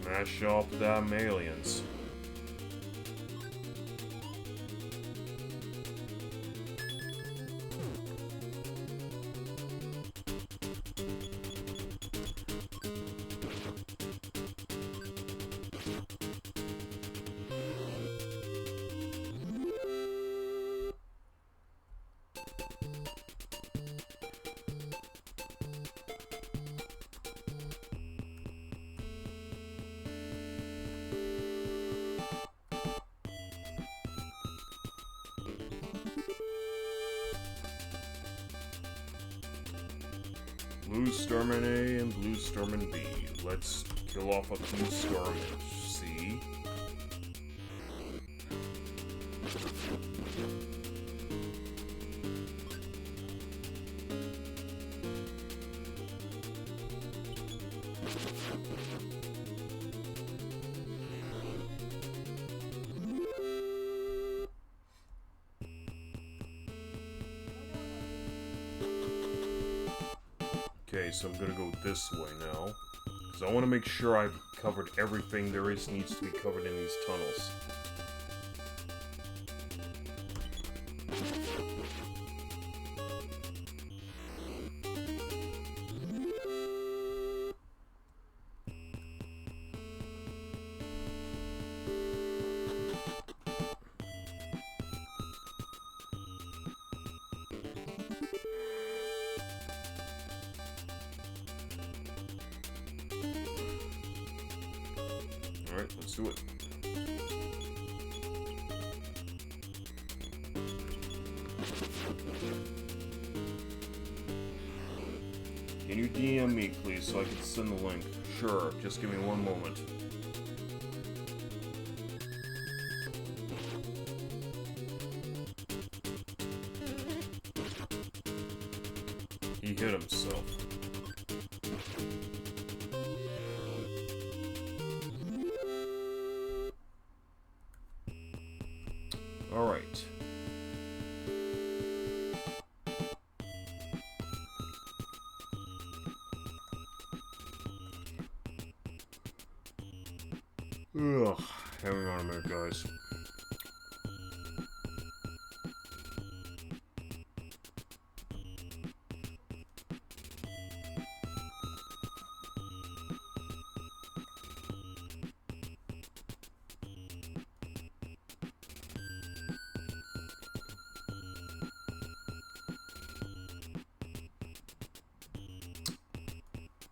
Smash off them aliens. Blue Starman A and Blue Starman B. Let's kill off a Blue Starman C. Okay, so I'm gonna go this way now, because I want to make sure I've covered everything there needs to be covered in these tunnels. Alright, let's do it. Can you DM me, please, so I can send the link? Sure, just give me one moment. He hit himself. Alright. Ugh, hang on a minute, guys.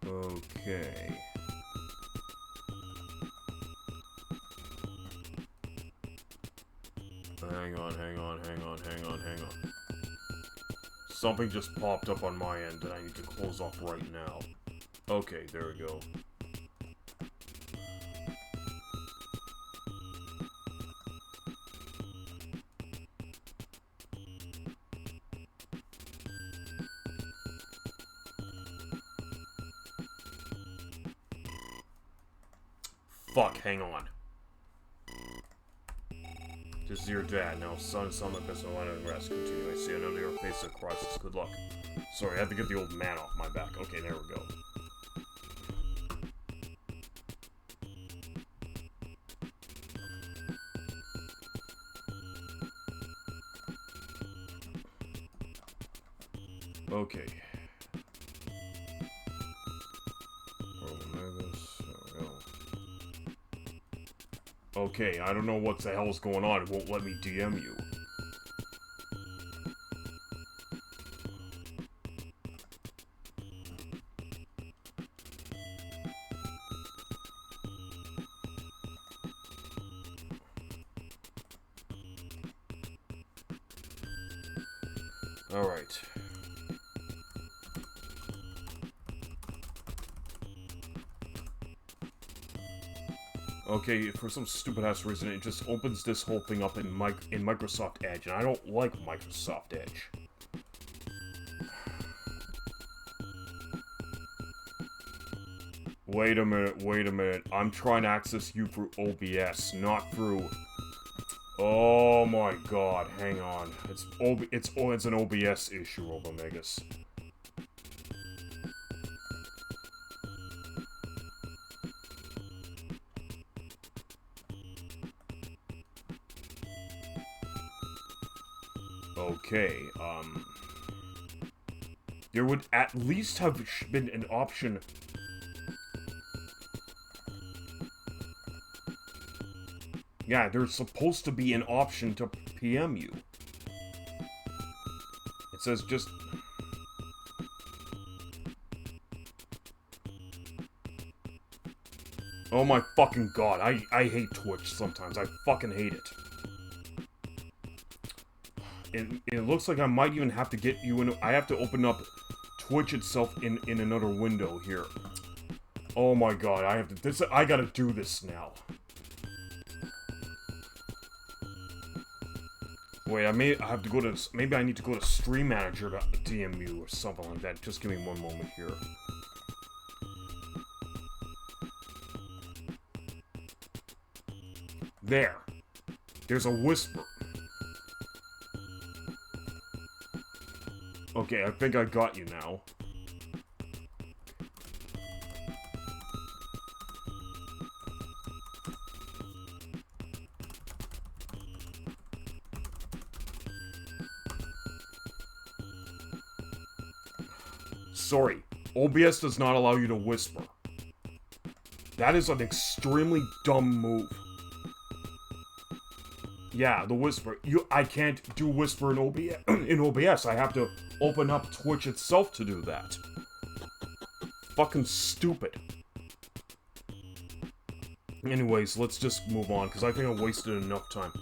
Okay. Hang on. Something just popped up on my end that I need to close off right now. Okay, there we go. Fuck, hang on. This is your dad. Now, son, my best I want to rest. Continue. I see another your face of crisis. Good luck. Sorry, I had to get the old man off my back. Okay, there we go. Okay. Okay, I don't know what the hell's going on. It won't let me DM you. Alright. Okay, for some stupid-ass reason, it just opens this whole thing up in Microsoft Edge, and I don't like Microsoft Edge. Wait a minute. I'm trying to access you through OBS, not through... Oh my god, hang on. It's an OBS issue, Omegas. Okay, there would at least have been an option. Yeah, there's supposed to be an option to PM you. It says just... Oh my fucking god, I hate Twitch sometimes. I fucking hate it. It looks like I might even have to get you in... I have to open up Twitch itself in another window here. Oh my god, I have to... I gotta do this now. Wait, I have to go to... Maybe I need to go to Stream Manager to DM you or something like that. Just give me one moment here. There. There's a whisper. Okay, I think I got you now. Sorry, OBS does not allow you to whisper. That is an extremely dumb move. Yeah, the whisper. I can't do whisper in OBS. I have to open up Twitch itself to do that. Fucking stupid. Anyways, let's just move on, because I think I wasted enough time.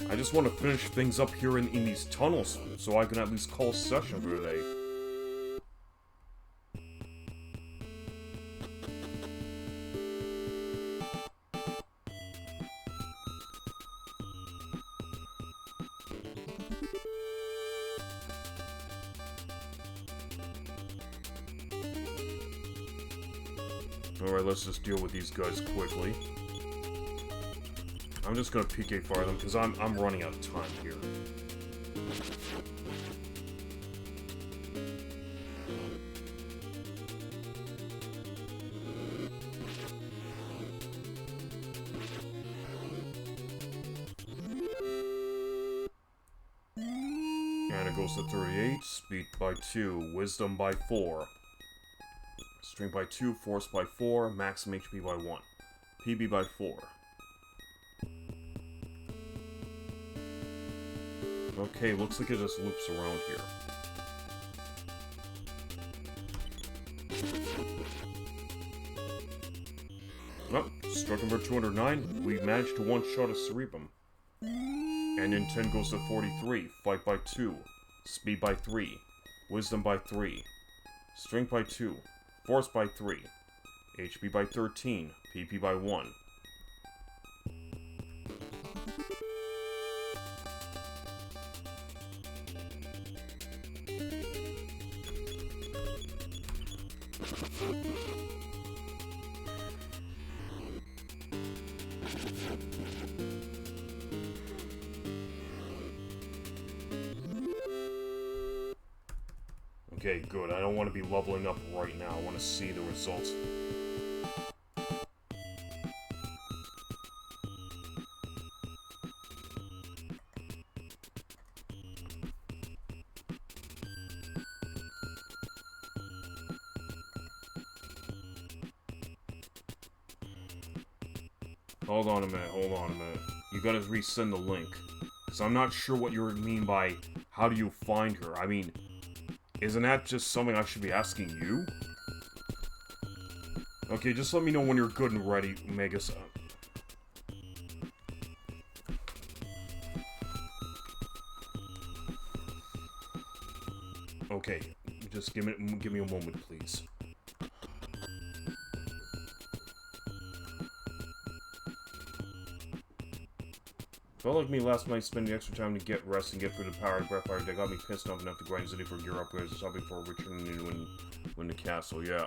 I just want to finish things up here in these tunnels, so I can at least call session for today. Alright, let's just deal with these guys quickly. I'm just gonna PK fire them, because I'm running out of time here. And it goes to 38, speed by 2, wisdom by 4. Strength by 2, force by 4, maximum HP by 1. PB by 4. Okay, looks like it just loops around here. Oh, struck him for 209. We managed to one-shot a Cerebrum. And NINTEN goes to 43. Fight by 2. Speed by 3. Wisdom by 3. Strength by 2. Force by 3. HP by 13. PP by 1. Okay, good. I don't want to be leveling up right now. I want to see the results. Hold on a minute, hold on a minute. You gotta resend the link. So I'm not sure what you mean by, how do you find her? I mean, isn't that just something I should be asking you? Okay, just let me know when you're good and ready, Megas. Okay, just give me a moment, please. Felt like me last night spending extra time to get rest and get through the power and breath fire that got me pissed off enough to grind City for gear upgrades or something before returning to win the castle, yeah.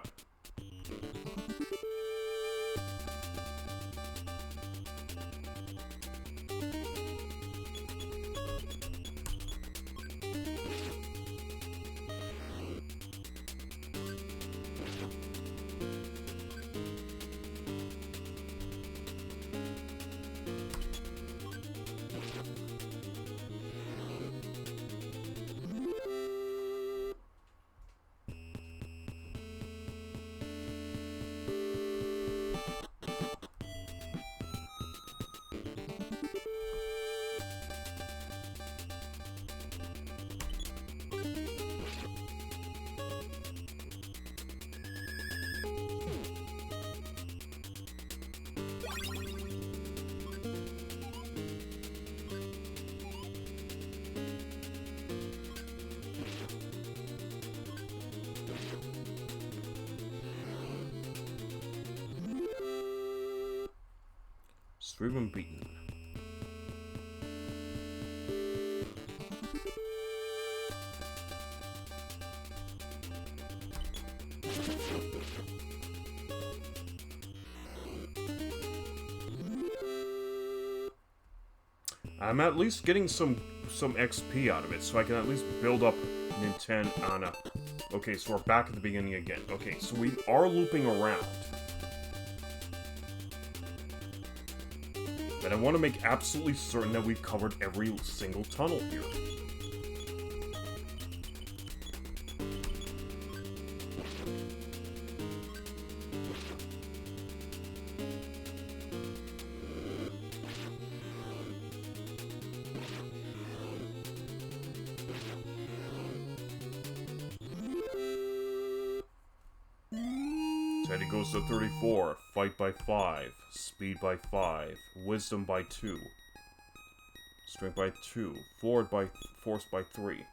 We've been beaten. I'm at least getting some XP out of it, so I can at least build up NINTEN on a... Okay, so we're back at the beginning again. Okay, so we are looping around. But I want to make absolutely certain that we've covered every single tunnel here. Teddy goes to 34, fight by 5, speed by 5, wisdom by 2, strength by 2, force by 3.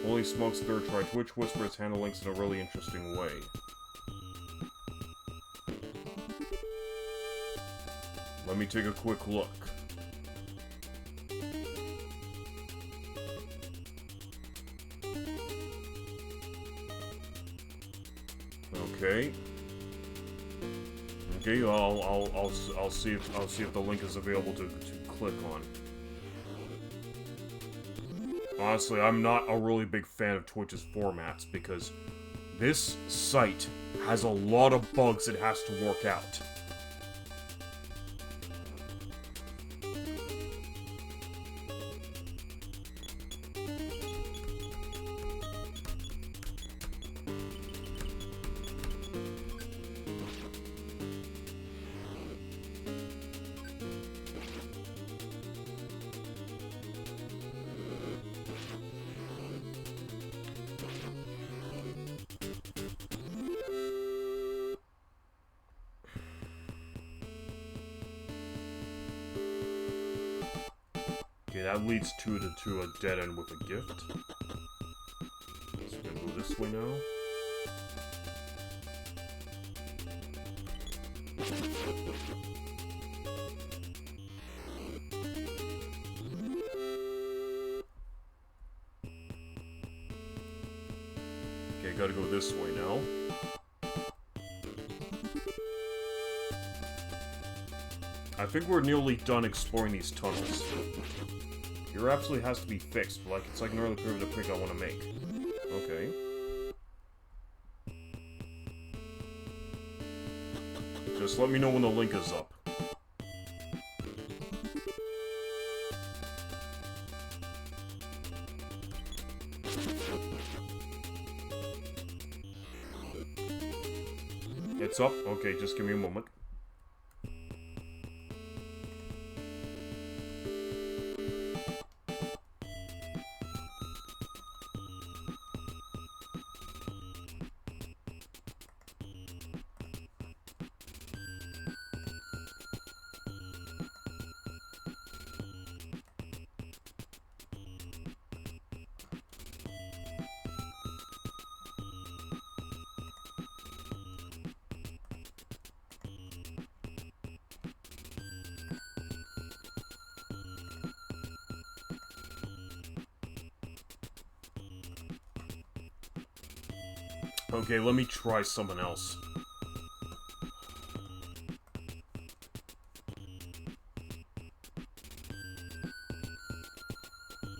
Holy smokes, third try. Twitch whispers handle links in a really interesting way. Let me take a quick look. Okay. Okay, I'll see if the link is available to click on. Honestly, I'm not a really big fan of Twitch's formats because this site has a lot of bugs it has to work out. Okay, that leads to a dead end with a gift. So we're gonna go this way now. Okay, gotta go this way now. I think we're nearly done exploring these tunnels. Here absolutely has to be fixed, but it's like an early primitive pick I want to make. Okay. Just let me know when the link is up. It's up? Okay, just give me a moment. Okay, let me try someone else.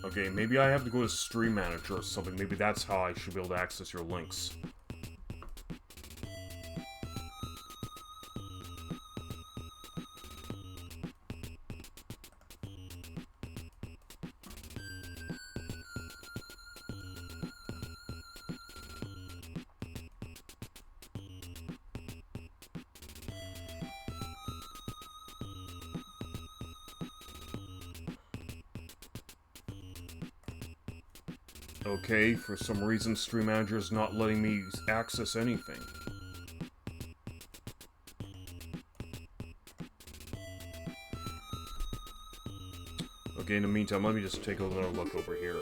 Okay, maybe I have to go to Stream Manager or something. Maybe that's how I should be able to access your links. Okay, for some reason Stream Manager is not letting me access anything. Okay, in the meantime, let me just take another look over here.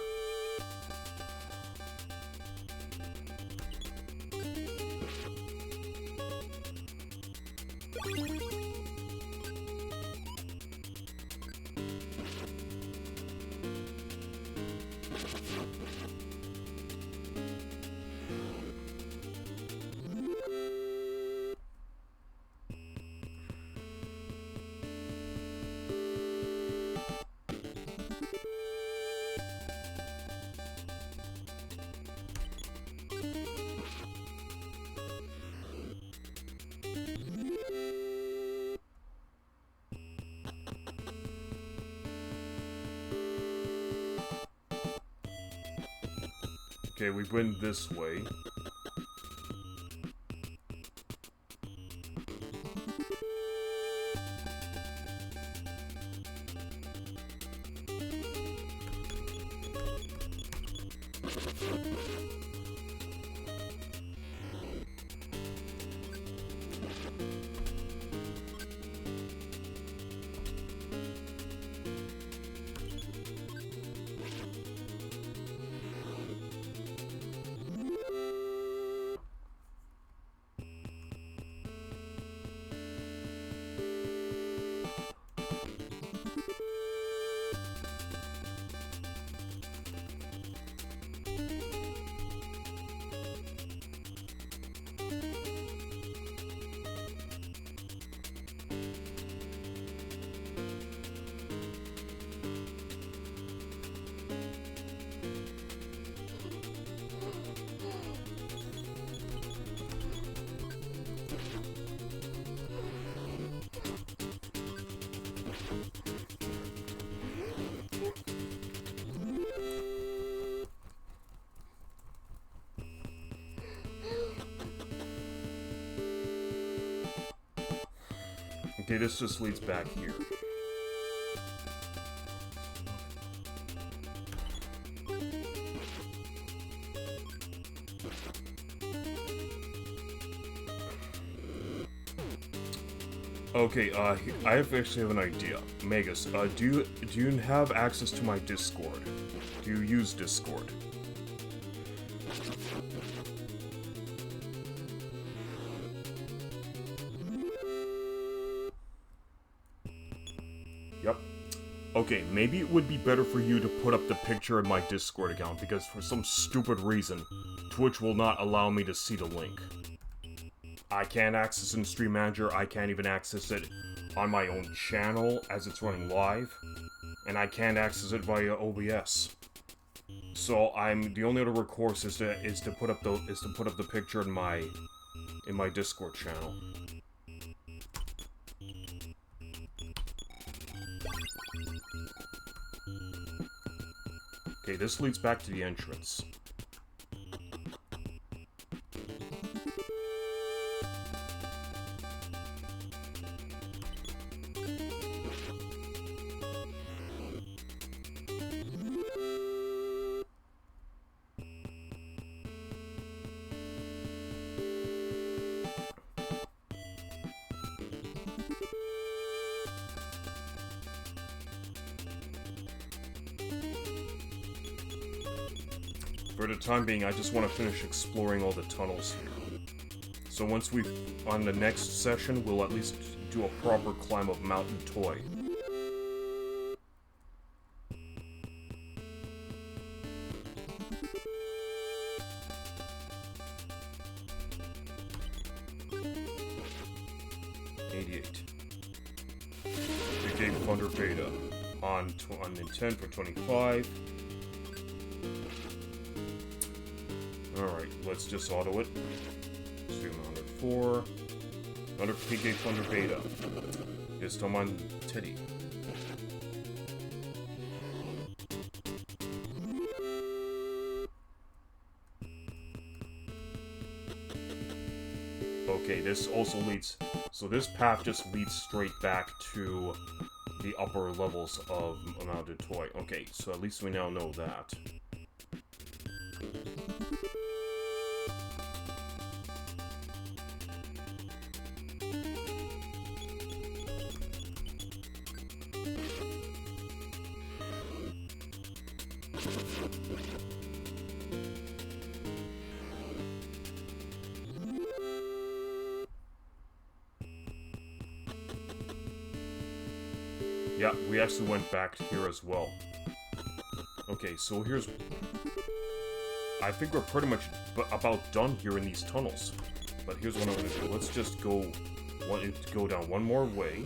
Okay, we've been this way. Okay, this just leads back here. Okay, I actually have an idea. Magus, do you have access to my Discord? Do you use Discord? Yep. Okay, maybe it would be better for you to put up the picture in my Discord account, because for some stupid reason, Twitch will not allow me to see the link. I can't access it in Stream Manager, I can't even access it on my own channel as it's running live, and I can't access it via OBS. So the only other recourse is to put up the picture in my Discord channel. Okay, this leads back to the entrance. For the time being, I just want to finish exploring all the tunnels here. So once on the next session, we'll at least do a proper climb of Mountain Toy. Big Game Thunder Beta on NINTEN for 25. Alright, let's just auto it. Stream 104. Another PK Thunder Beta. This time on Teddy. Okay, this also leads... So this path just leads straight back to the upper levels of Mountain Toy. Okay, so at least we now know that. Yeah, we actually went back here as well. Okay, so here's... I think we're pretty much about done here in these tunnels. But here's what I'm gonna do. Let's just go down one more way.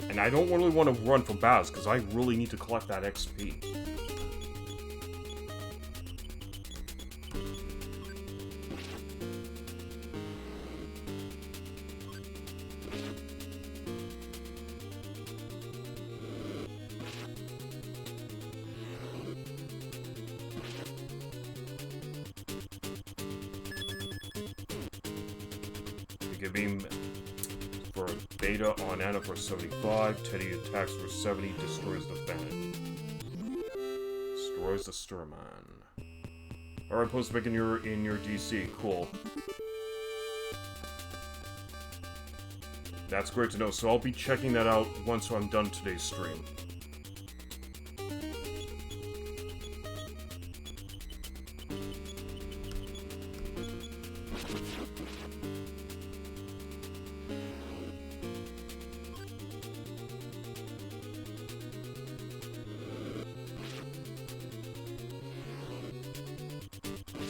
And I don't really want to run from Baz, because I really need to collect that XP. Give him for Beta on Anna for 75, Teddy attacks for 70, destroys the Bandit. Destroys the Sturman. Alright, post back in your DC, cool. That's great to know, so I'll be checking that out once I'm done today's stream.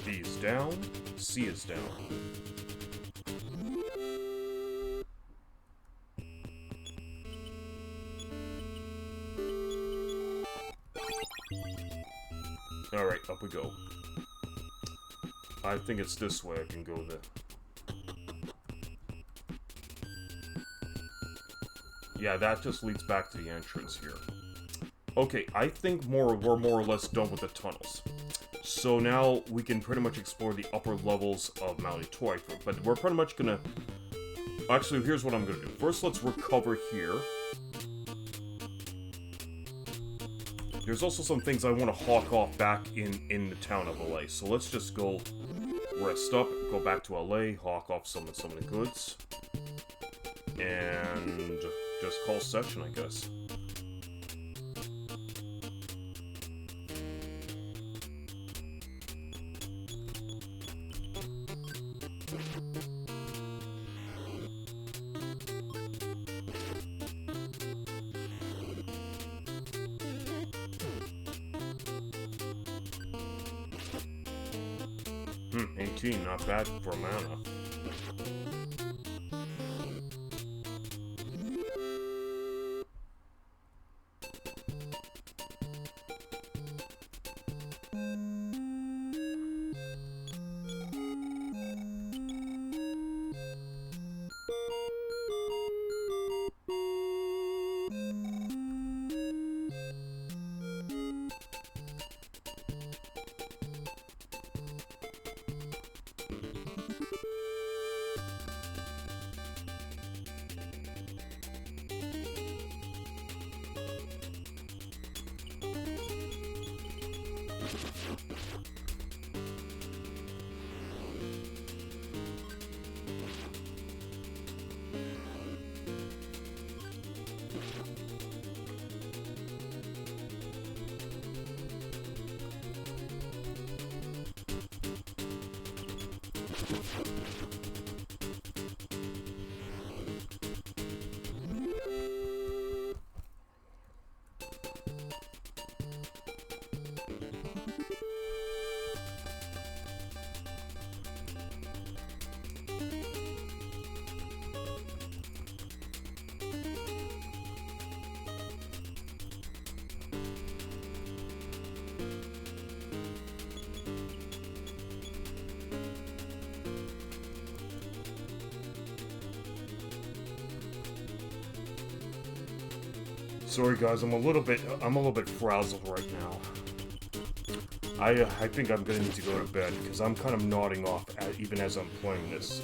B is down, C is down. Alright, up we go. I think it's this way I can go there. Yeah, that just leads back to the entrance here. Okay, I think we're more or less done with the tunnels. So now we can pretty much explore the upper levels of Mount Toy. But we're pretty much gonna... Actually, here's what I'm gonna do. First, let's recover here. There's also some things I want to hawk off back in the town of LA. So let's just go rest up, go back to LA, hawk off some of the goods. And just call session, I guess. Hmm, 18, not bad for mana. Sorry guys, I'm a little bit frazzled right now. I think I'm gonna need to go to bed because I'm kind of nodding off even as I'm playing this.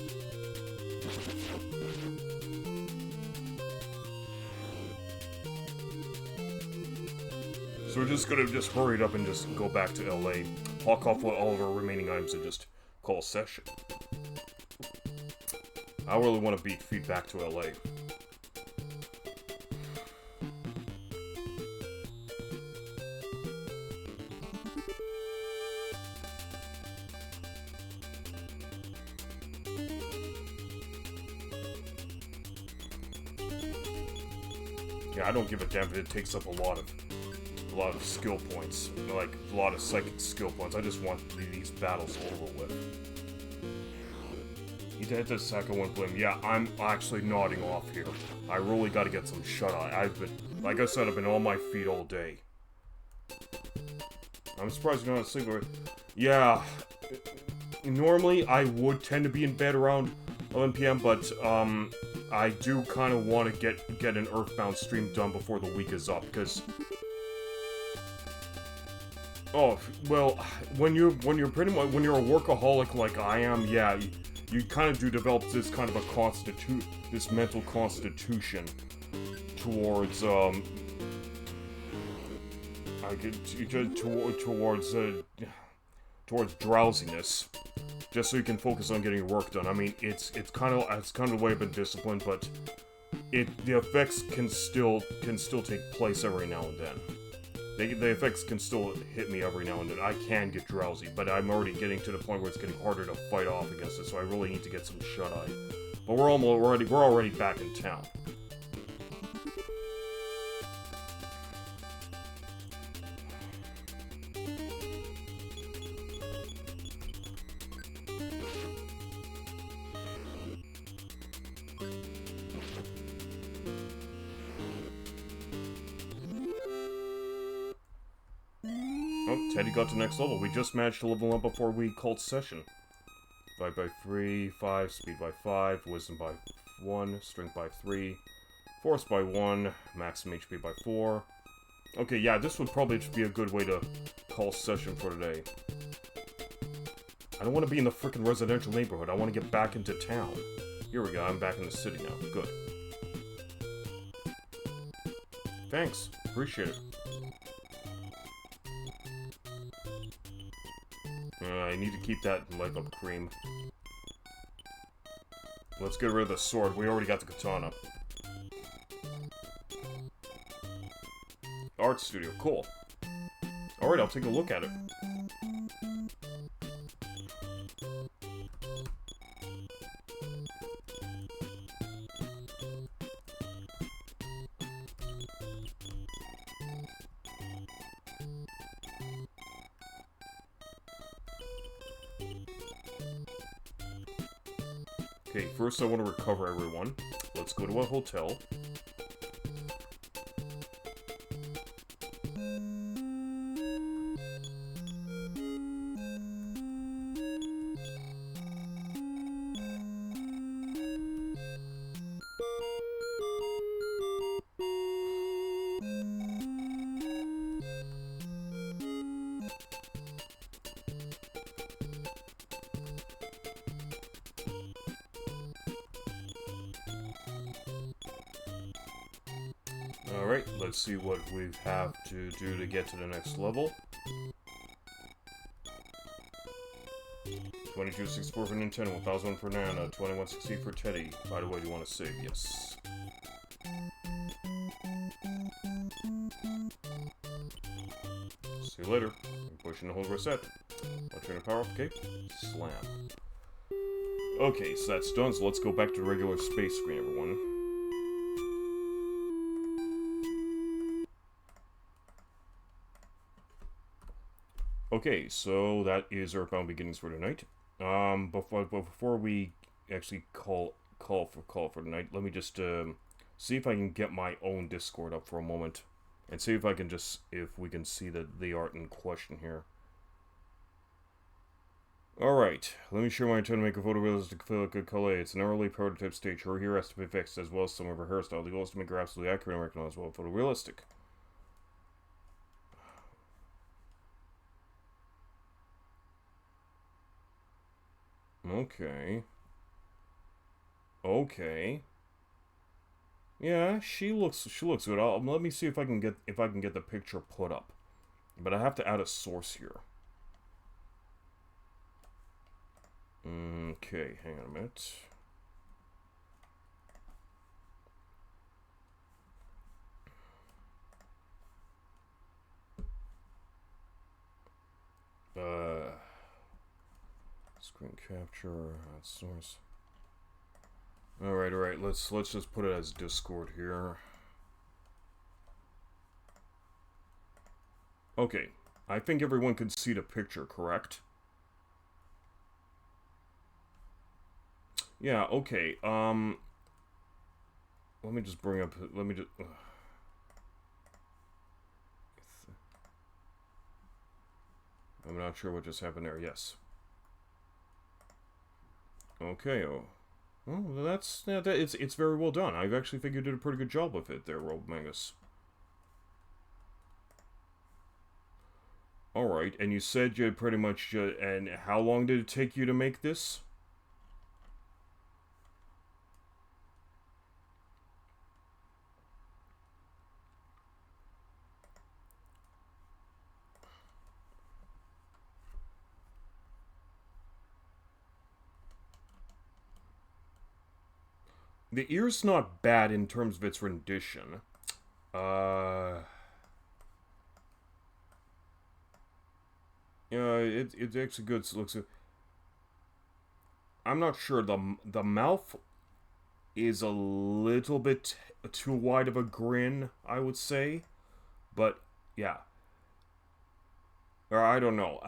So we're just gonna hurry it up and just go back to LA, hawk off all of our remaining items and just call a session. I really want to beat feet back to LA. Yeah, I don't give a damn if it takes up a lot of skill points, like a lot of psychic skill points. I just want these battles over with. He did the second one blame. Yeah, I'm actually nodding off here. I really got to get some shut-eye. I've been, like I said, I've been on my feet all day. I'm surprised you're not asleep. Yeah, normally I would tend to be in bed around 11 p.m., but I do kind of want to get an EarthBound stream done before the week is up, because oh well, when you're pretty much when you're a workaholic like I am, yeah, you kind of do develop this kind of a this mental constitution towards towards drowsiness, just so you can focus on getting your work done. I mean, it's kind of the way I've been disciplined, but the effects can still take place every now and then. The effects can still hit me every now and then. I can get drowsy, but I'm already getting to the point where it's getting harder to fight off against it, so I really need to get some shut-eye. But we're already back in town. Oh, Teddy got to next level. We just managed to level up before we called session. Fight by 3, 5, speed by 5, wisdom by 1, strength by 3, force by 1, maximum HP by 4. Okay, yeah, this would probably just be a good way to call session for today. I don't want to be in the frickin' residential neighborhood. I want to get back into town. Here we go, I'm back in the city now. Good. Thanks. Appreciate it. I need to keep that life up cream. Let's get rid of the sword. We already got the katana. Art studio. Cool. Alright, I'll take a look at it. Okay, first I want to recover everyone. Let's go to a hotel. Alright, let's see what we have to do to get to the next level. 2264 for NINTEN, 1001 for Nana, 2160 for Teddy. By the way, do you want to save? Yes. See you later. I'm pushing the whole reset. I'll turn the power off, okay? Slam. Okay, so that's done, so let's go back to the regular space screen, everyone. Okay, so that is EarthBound beginnings for tonight. Before we actually call for tonight, let me just see if I can get my own Discord up for a moment, and see if I can if we can see the art in question here. Alright, let me show my intent to make a photorealistic good color. It's an early prototype stage. Her hair has to be fixed as well as some of her hairstyle. The goal is to make her absolutely accurate and recognized as well photorealistic. Okay. Okay. Yeah, she looks good. Let me see if I can get the picture put up. But I have to add a source here. Okay, hang on a minute. Screen capture, add source. Alright, let's just put it as Discord here. Okay, I think everyone can see the picture, correct? Yeah, okay, let me just bring up, let me just, I'm not sure what just happened there, yes. Okay, oh. Well, that's, yeah, it's very well done. I actually think you did a pretty good job with it there, Romangus. Alright, and you said you pretty much, and how long did it take you to make this? The ear's not bad in terms of its rendition. Yeah, it's actually good. It looks. I'm not sure. The mouth is a little bit too wide of a grin, I would say, but yeah. Or I don't know.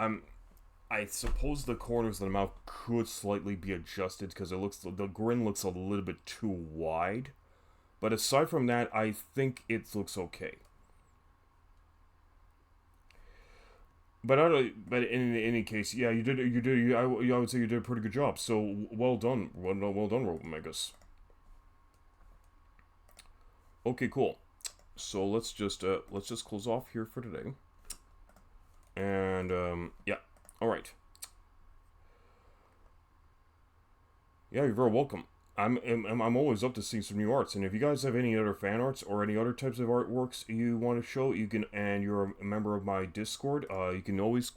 I suppose the corners of the mouth could slightly be adjusted because the grin looks a little bit too wide. But aside from that, I think it looks okay. But in any case, yeah, I would say you did a pretty good job. So well done, well done, Robomegas. Okay, cool. So let's just close off here for today. And yeah, all right. Yeah, you're very welcome. I'm always up to seeing some new arts, and if you guys have any other fan arts or any other types of artworks you want to show, you can, and you're a member of my Discord, you can always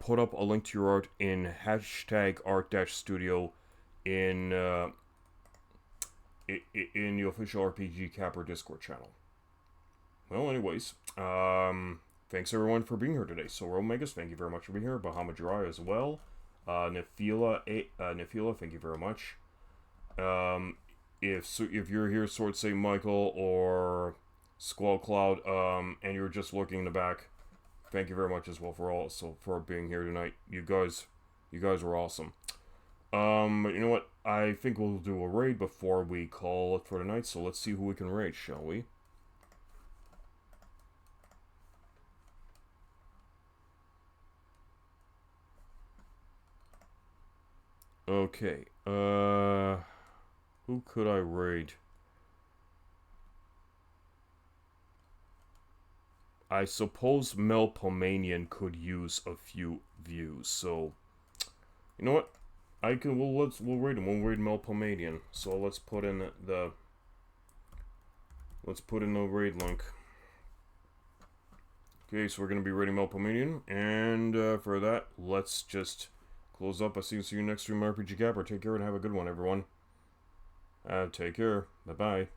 put up a link to your art in hashtag art-studio in the official RPG Capper Discord channel. Well, anyways, thanks everyone for being here today. So, Romegas, thank you very much for being here. Bahama Jiraiya as well. Nefila, thank you very much. If you're here, Sword St. Michael or Squall Cloud, and you're just lurking in the back, thank you very much as well for being here tonight. You guys were awesome. But you know what? I think we'll do a raid before we call it for tonight. So let's see who we can raid, shall we? Okay. Who could I raid? I suppose Melpomanian could use a few views, so you know what? We'll raid him. We'll raid Melpomanian. So let's put in the raid link. Okay, so we're gonna be raiding Melpomanian, and for that, let's just close up. I'll see you next stream, RPG Capper. Take care and have a good one, everyone. Take care. Bye bye.